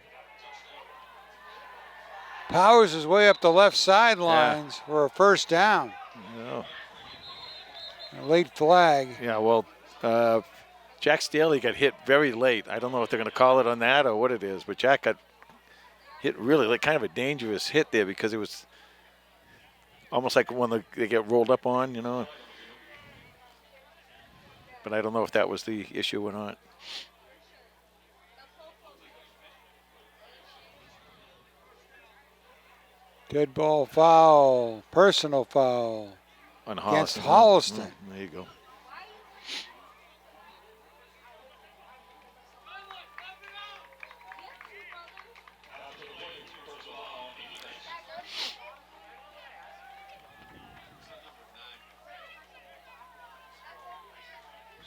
Powers his way up the left sidelines for a first down. No. A late flag. Yeah, well, Jack Staley got hit very late. I don't know if they're going to call it on that or what it is, but Jack got hit really like kind of a dangerous hit there because it was almost like when they get rolled up on, But I don't know if that was the issue or not. Dead ball foul. Personal foul. On Against Holliston. Holliston. There you go.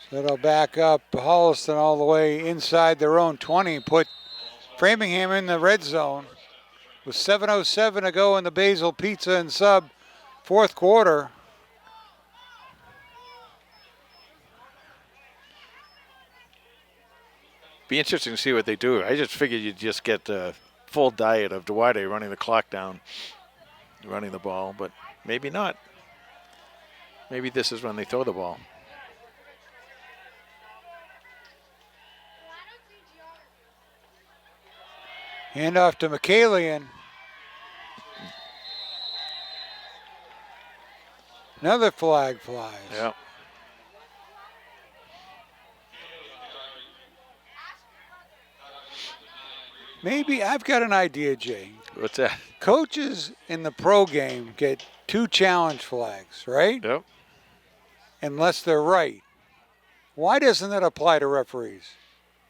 So it'll back up Holliston all the way inside their own 20, put Framingham in the red zone. With 7:07 to go in the Basil Pizza and Sub fourth quarter. Be interesting to see what they do. I just figured you'd just get a full diet of Duarte running the clock down, running the ball, but maybe not. Maybe this is when they throw the ball. Hand off to McCalian. Another flag flies. Yeah. Maybe I've got an idea, Jay. What's that? Coaches in the pro game get 2 challenge flags, right? Yep. Unless they're right. Why doesn't that apply to referees?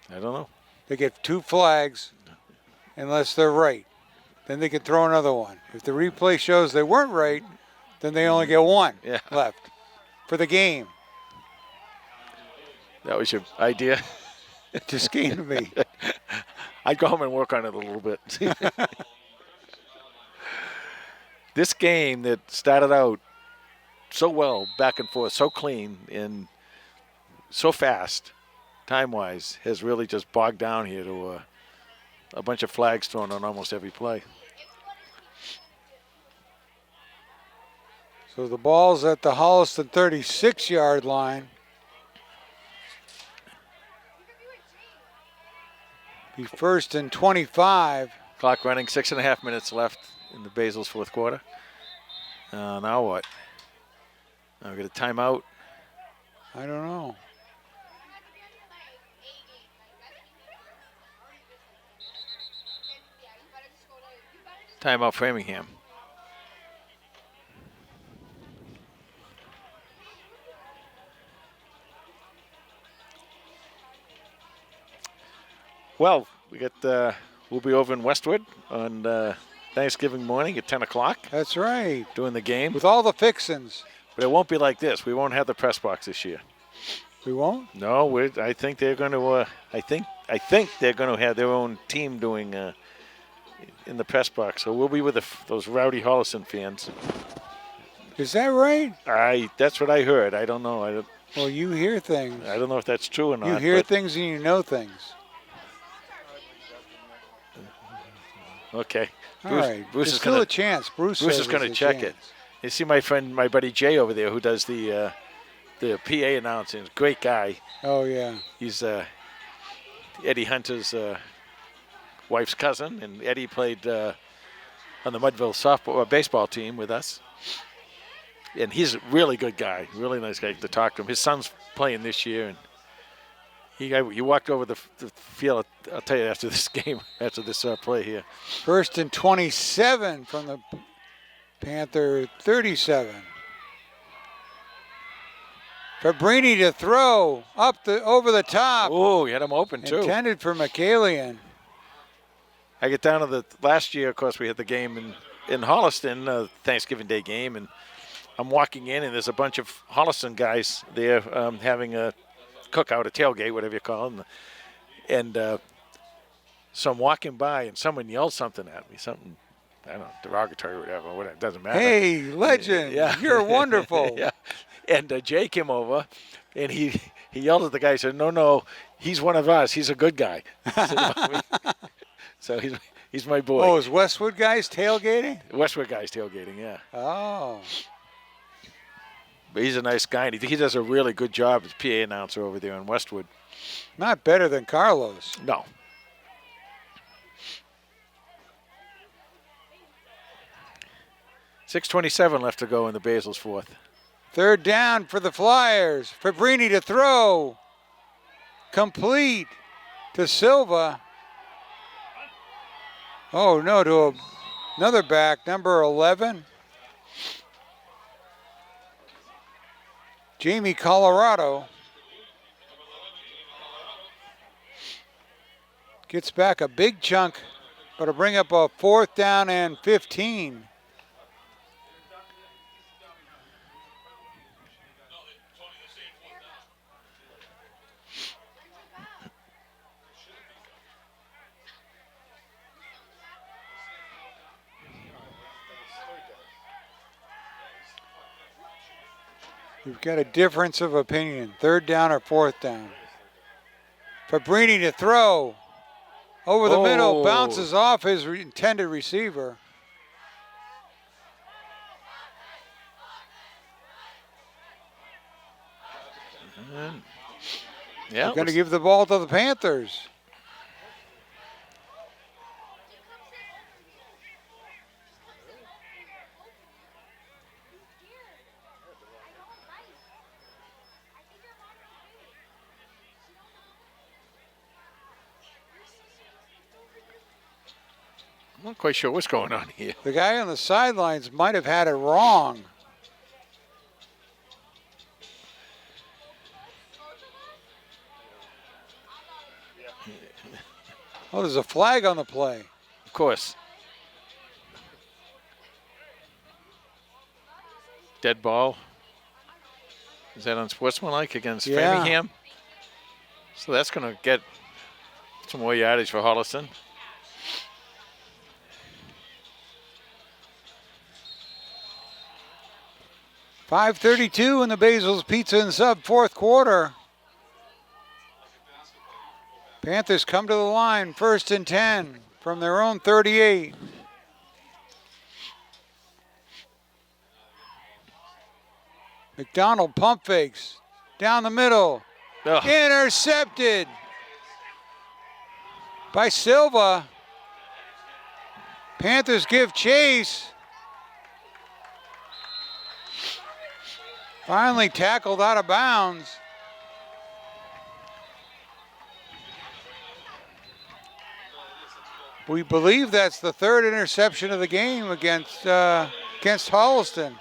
I don't know. They get 2 flags unless they're right. Then they can throw another one. If the replay shows they weren't right, then they only get 1 left for the game. That was your idea? Just came to me. I'd go home and work on it a little bit. This game that started out so well, back and forth, so clean and so fast, time-wise, has really just bogged down here to a bunch of flags thrown on almost every play. So the ball's at the Holliston 36-yard line. Be first and 25. Clock running, 6.5 minutes left in the Basil's fourth quarter. Now what? Now we get a timeout. I don't know. Timeout Framingham. Well, we got we'll be over in Westwood on Thanksgiving morning at 10 o'clock. That's right. Doing the game. With all the fixins. But it won't be like this. We won't have the press box this year. We won't? No, I think they're going to. I think they're going to have their own team doing in the press box. So we'll be with those rowdy Holliston fans. Is that right? That's what I heard. I don't know. Well, you hear things. I don't know if that's true or not. You hear things and you know things. Okay. All right. Bruce There's is still gonna, a chance. Bruce is going to check it. You see my buddy Jay over there, who does the PA announcing. Great guy. Oh yeah. He's Eddie Hunter's wife's cousin, and Eddie played on the Mudville baseball team with us. And he's a really good guy, really nice guy to talk to him. His son's playing this year, and he walked over the field. I'll tell you after this game, after this play here. First and 27 from the Panther 37. Fabrini to throw over the top. Oh, he had him open too. Intended for McCallion. I get down to the last year, of course, we had the game in Holliston, Thanksgiving Day game, and I'm walking in, and there's a bunch of Holliston guys there having a cookout, a tailgate, whatever you call it. And so I'm walking by, and someone yelled something at me, something, I don't know, derogatory or whatever. It doesn't matter. Hey, legend, Yeah. you're wonderful. Yeah. And Jay came over, and he yelled at the guy. He said, no, he's one of us. He's a good guy. So he's my boy. Oh, is Westwood guys tailgating? Westwood guy's tailgating, yeah. Oh. But he's a nice guy, and he does a really good job as PA announcer over there in Westwood. Not better than Carlos. No. .6:27 left to go in the Basil's fourth. Third down for the Flyers. Fabrini to throw. Complete to Silva. Oh, no, to another back, number 11. Jamie Colorado. Gets back a big chunk, but it'll bring up a 4th down and 15. You've got a difference of opinion. 3rd down or 4th down. Fabrini to throw. Over the middle, bounces off his intended receiver. Yeah, They're going to give the ball to the Panthers. I'm not quite sure what's going on here. The guy on the sidelines might have had it wrong. Oh, there's a flag on the play. Of course. Dead ball. Is that unsportsmanlike against Framingham? So that's going to get some more yardage for Holliston. .532 in the Basil's Pizza and Sub 4th quarter. Panthers come to the line, 1st and 10 from their own 38. McDonald pump fakes down the middle. Oh. Intercepted by Silva. Panthers give chase. Finally tackled out of bounds. We believe that's the 3rd interception of the game against Holliston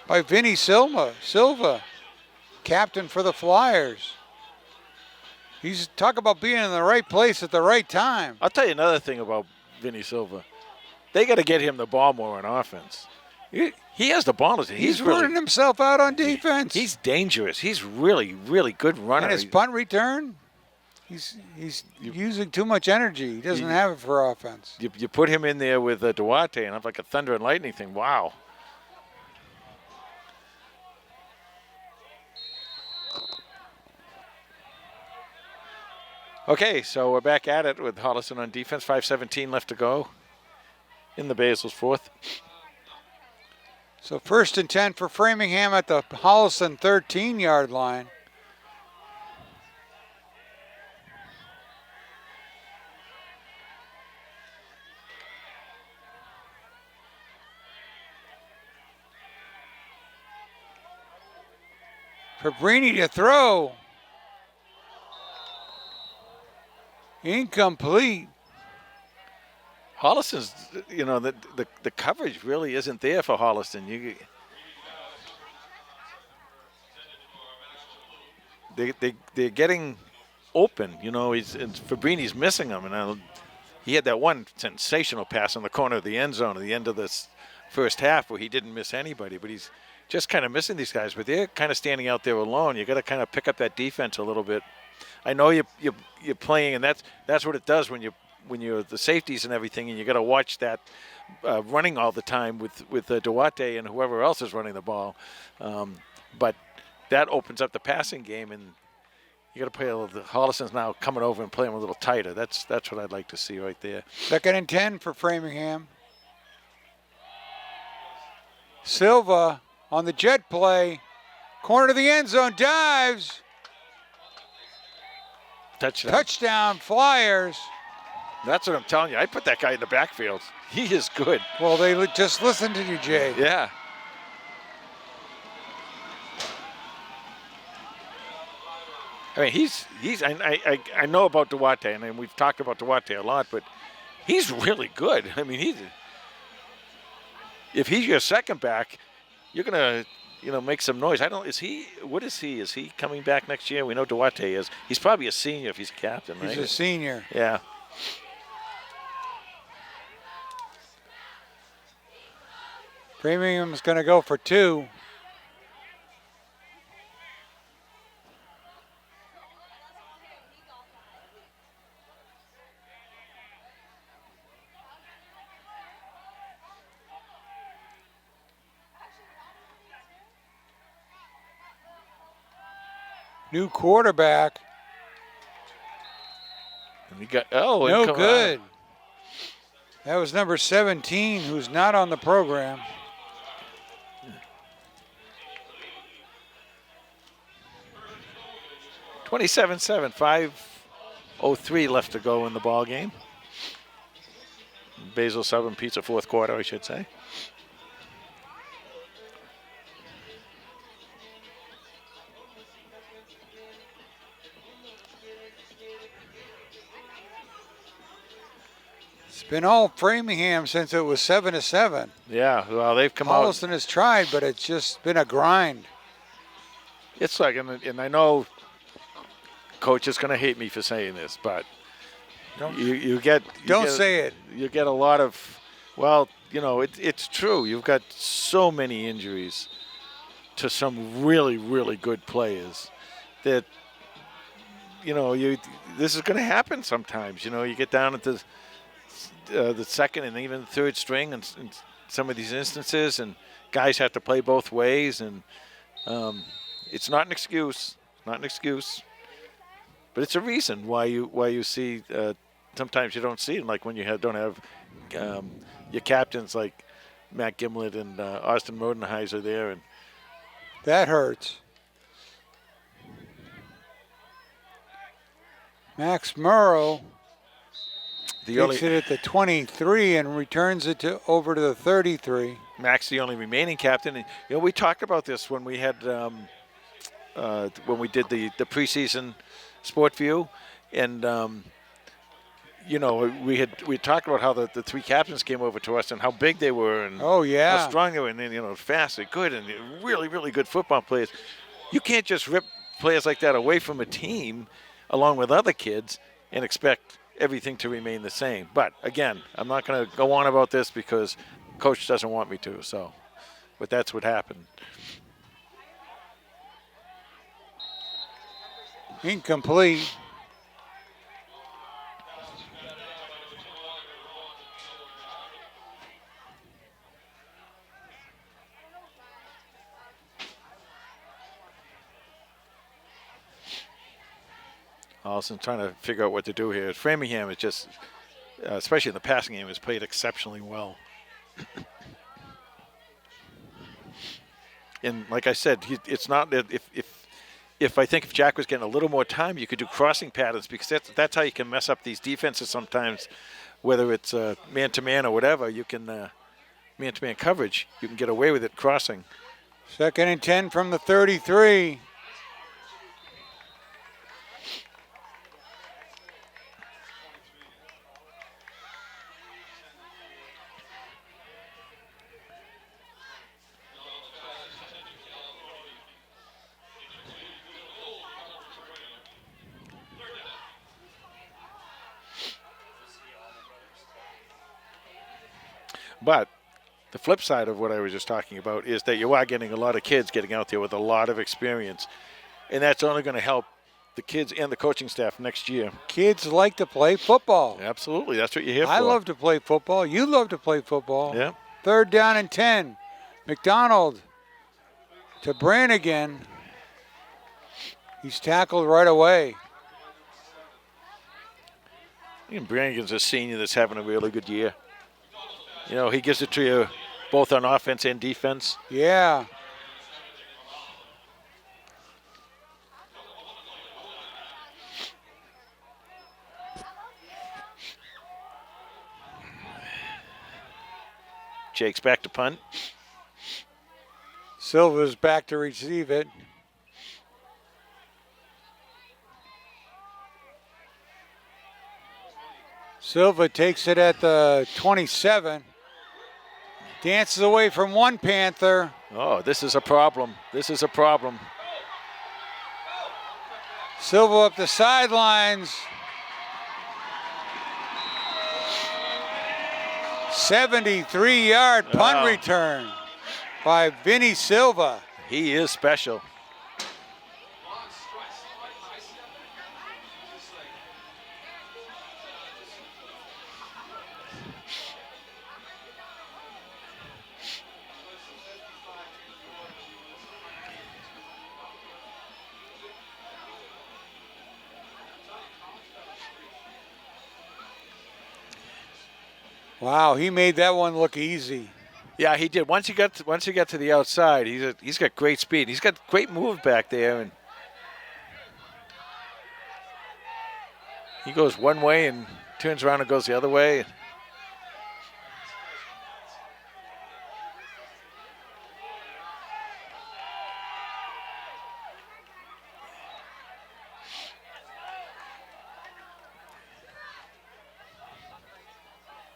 by Vinny Silva, captain for the Flyers. He's talk about being in the right place at the right time. I'll tell you another thing about Vinny Silva. They got to get him the ball more on offense. He has the ball. He's running himself out on defense. He's dangerous. He's really, really good runner. And his punt return, he's using too much energy. He doesn't have it for offense. You put him in there with Duarte, and I'm like a thunder and lightning thing. Wow. Okay, so we're back at it with Holliston on defense. 5:17 left to go in the Basil's fourth. So 1st and 10 for Framingham at the Holliston 13-yard line. Fabrini to throw. Incomplete. Holliston's, the coverage really isn't there for Holliston. They're getting open. Fabrini's missing them, and he had that one sensational pass in the corner of the end zone at the end of this first half where he didn't miss anybody, but he's just kind of missing these guys. But they're kind of standing out there alone. You got to kind of pick up that defense a little bit. I know you're playing, and that's what it does when you're the safeties and everything, and you got to watch that running all the time with Duarte and whoever else is running the ball. But that opens up the passing game, and you got to play the Holliston's now coming over and playing a little tighter. That's what I'd like to see right there. 2nd and 10 for Framingham. Silva on the jet play, corner to the end zone, dives. Touchdown Flyers. That's what I'm telling you. I put that guy in the backfield. He is good. Well, they just listened to you, Jay. Yeah. I mean, I know about Duarte, and we've talked about Duarte a lot, but he's really good. I mean, if he's your second back, you're gonna, make some noise. What is he? Is he coming back next year? We know Duarte is. He's probably a senior if he's a captain, right? He's a senior. Yeah. Framinham's going to go for 2. New quarterback. And we got no good. That was number 17, who's not on the program. $27-7, 5:03 left to go in the ball game. Basil Sub and Pizza fourth quarter, I should say. It's been all Framingham since it was 7-7. Yeah, well, they've come Holliston has tried, but it's just been a grind. It's like, and I know Coach is going to hate me for saying this, but you get a lot of, well, it's true. You've got so many injuries to some really, really good players that, this is going to happen sometimes. You get down at the second and even the third string in some of these instances, and guys have to play both ways, and it's not an excuse. Not an excuse. But it's a reason why you see sometimes you don't see it, like when you don't have your captains like Matt Gimlet and Austin Rodenheiser there, and that hurts. Max Murrow takes it at the 23 and returns it over to the 33. Max, the only remaining captain, and we talked about this when we had when we did the preseason Sport View, and we talked about how the 3 captains came over to us and how big they were and how strong they were, and then fast and good and really, really good football players. You can't just rip players like that away from a team along with other kids and expect everything to remain the same. But again, I'm not going to go on about this because Coach doesn't want me to. So, but that's what happened. Incomplete. Holliston trying to figure out what to do here. Framingham is just, especially in the passing game, has played exceptionally well. And like I said, it's not that if I think if Jack was getting a little more time, you could do crossing patterns, because that's how you can mess up these defenses sometimes, whether it's man-to-man or whatever. You can man-to-man coverage. You can get away with it crossing. 2nd and 10 from the 33. flip side of what I was just talking about is that you are getting a lot of kids getting out there with a lot of experience, and that's only going to help the kids and the coaching staff next year. Kids like to play football. Absolutely, that's what you're here for. I love to play football. You love to play football. Yeah. 3rd down and 10. McDonald to Brannigan. He's tackled right away. And Brannigan's a senior that's having a really good year. You know, he gives it to you both on offense and defense. Yeah. Jake's back to punt. Silva's back to receive it. Silva takes it at the 27. Dances away from one Panther. Oh, this is a problem. This is a problem. Silva up the sidelines. 73-yard punt return by Vinny Silva. He is special. Wow, he made that one look easy. Yeah, he did. Once he got to the outside, he's got great speed. He's got great move back there, and he goes one way and turns around and goes the other way.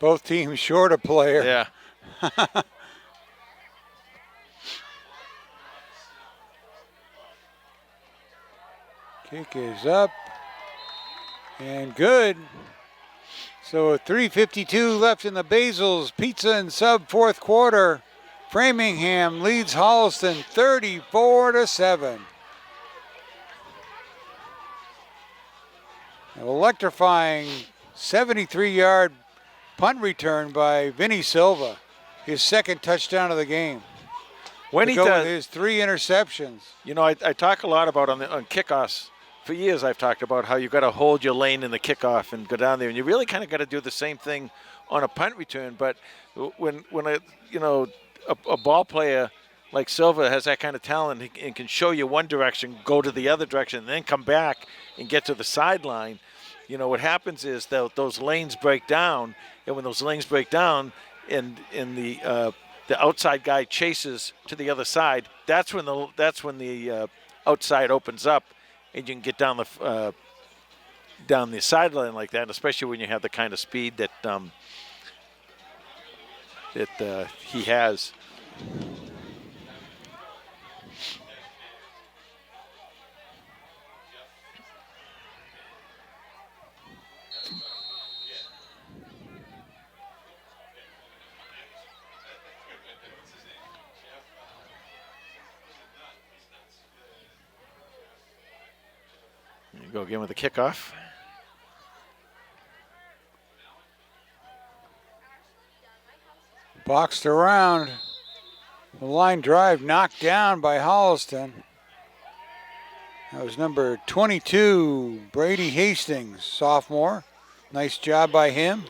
Both teams short a player. Yeah. Kick is up and good. So 3:52 left in the Basil's Pizza and Sub 4th quarter. Framingham leads Holliston 34-7. An electrifying 73-yard punt return by Vinny Silva, his 2nd touchdown of the game. When he go does with his 3 interceptions. You know, I talk a lot about on kickoffs. For years, I've talked about how you got to hold your lane in the kickoff and go down there, and you really kind of got to do the same thing on a punt return. But when a ball player like Silva has that kind of talent and can show you one direction, go to the other direction, and then come back and get to the sideline, you know what happens is that those lanes break down, and when those lanes break down, and the outside guy chases to the other side, that's when the outside opens up, and you can get down the sideline like that, especially when you have the kind of speed that he has. You go again with the kickoff. Boxed around. The line drive knocked down by Holliston. That was number 22, Brady Hastings, sophomore. Nice job by him.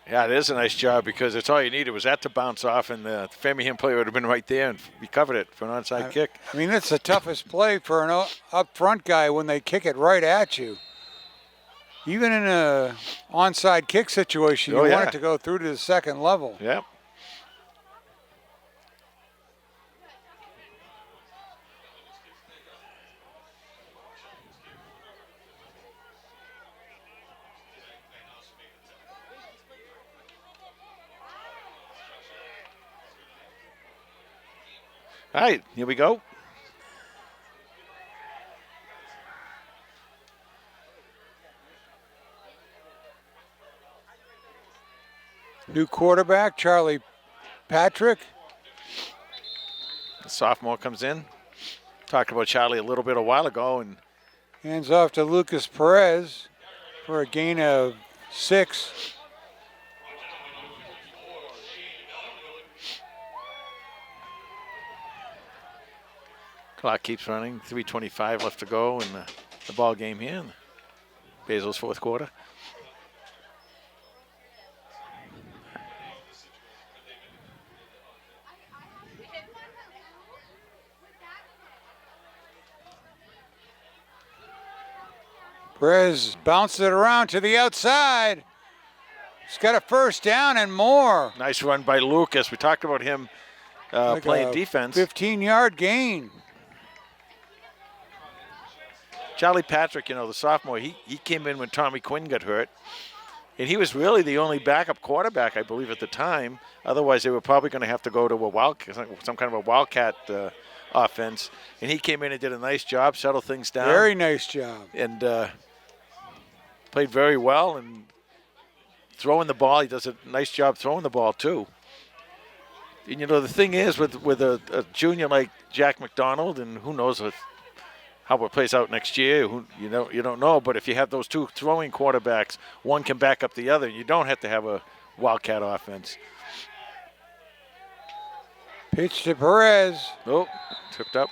Yeah, it is a nice job because it's all you needed was that to bounce off, and the Framingham player would have been right there and recovered it for an onside kick. I mean, that's the toughest play for an up-front guy when they kick it right at you. Even in a onside kick situation, you want it to go through to the second level. Yep. All right, here we go. New quarterback, Charlie Patrick. The sophomore comes in. Talked about Charlie a little bit a while ago, and Hands off to Lucas Perez for a gain of 6. clock keeps running. 3:25 left to go in the ball game here in Basil's fourth quarter. Perez bounced it around to the outside. He's got a first down and more. Nice run by Lucas. We talked about him Like playing a defense. 15-yard gain. Charlie Patrick, the sophomore, he came in when Tommy Quinn got hurt. And he was really the only backup quarterback, I believe, at the time. Otherwise, they were probably going to have to go to some kind of a wildcat offense. And he came in and did a nice job, settled things down. Very nice job. And played very well. And throwing the ball, he does a nice job throwing the ball, too. And, the thing is, with a junior like Jack McDonald, and who knows how it plays out next year, you don't know. But if you have those two throwing quarterbacks, one can back up the other. You don't have to have a wildcat offense. Pitch to Perez. Oh, tripped up.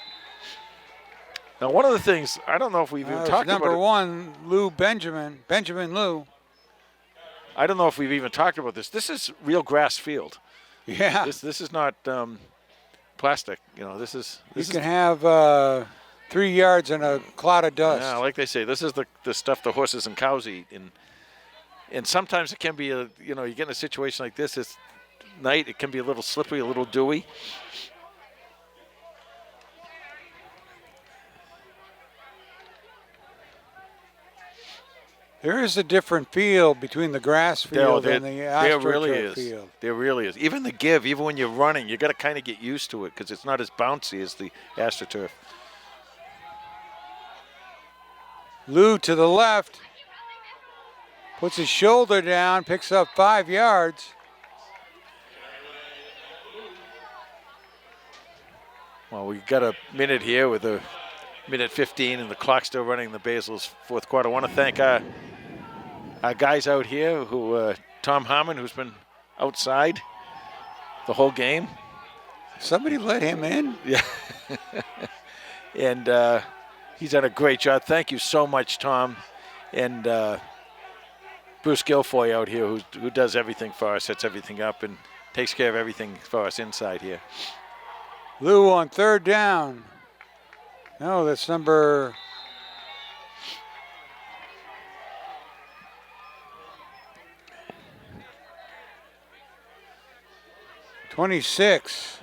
Now, one of the things, I don't know if we've even talked about number it. 1, Lou Benjamin Lou. I don't know if we've even talked about this. This is real grass field. Yeah. This is not plastic. This is. You can have 3 yards in a cloud of dust. Yeah, like they say, this is the stuff the horses and cows eat. And sometimes it can be you get in a situation like this, it's night, it can be a little slippery, a little dewy. There is a different feel between the grass field and the AstroTurf is. field. There really is. Even the give, even when you're running, you got to kind of get used to it because it's not as bouncy as the AstroTurf. Lou to the left. Puts his shoulder down, picks up 5 yards. Well, we got a minute here with a minute 15 and the clock still running in the Basil's fourth quarter. I want to thank our guys out here, Tom Harmon, who's been outside the whole game. Somebody let him in? Yeah. And he's done a great job. Thank you so much, Tom. And Bruce Guilfoy out here who does everything for us, sets everything up and takes care of everything for us inside here. Lou on 3rd down. No, that's number 26.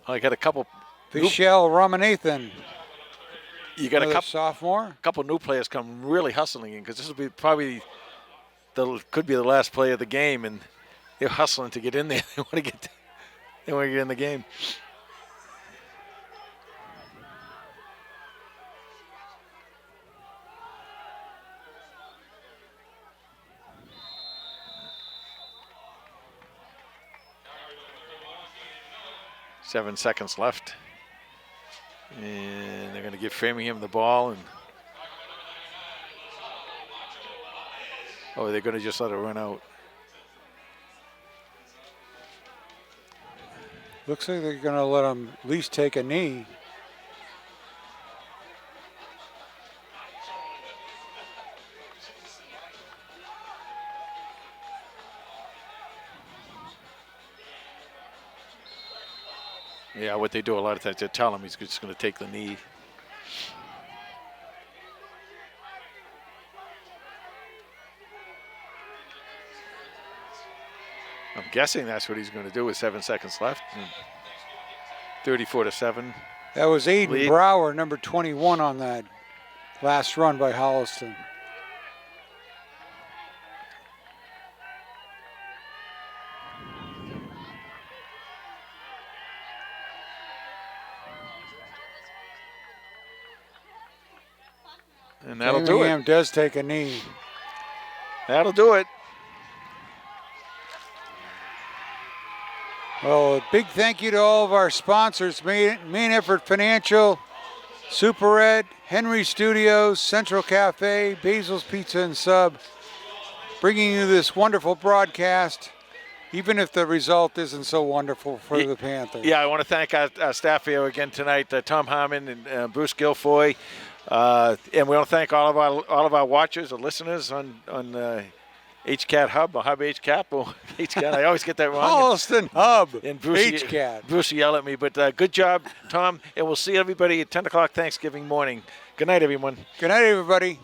I got a couple. Vishal Ramanathan. You got a sophomore. Couple new players come really hustling in because this will be probably could be the last play of the game, and they're hustling to get in there. They want to get in the game. Seven seconds left. And they're going to give Framingham the ball. And they're going to just let it run out. Looks like they're going to let him at least take a knee. Yeah, what they do a lot of times, they tell him he's just going to take the knee. I'm guessing that's what he's going to do with 7 seconds left. 34-7. That was Aiden lead. Brower, number 21 on that last run by Holliston. And that'll do it. Framingham does take a knee. That'll do it. Well, a big thank you to all of our sponsors, Main Effort Financial, Super Ed, Henry Studios, Central Cafe, Basil's Pizza and Sub, bringing you this wonderful broadcast, even if the result isn't so wonderful for the Panthers. Yeah, I want to thank our staff here again tonight, Tom Harmon and Bruce Guilfoy, and we want to thank all of our watchers or listeners on HCAT Hub or Hub HCAT or HCAT. I always get that wrong. Holliston Hub, And Bruce, HCAT. Bruce will yell at me, but good job, Tom. And we'll see everybody at 10 o'clock Thanksgiving morning. Good night, everyone. Good night, everybody.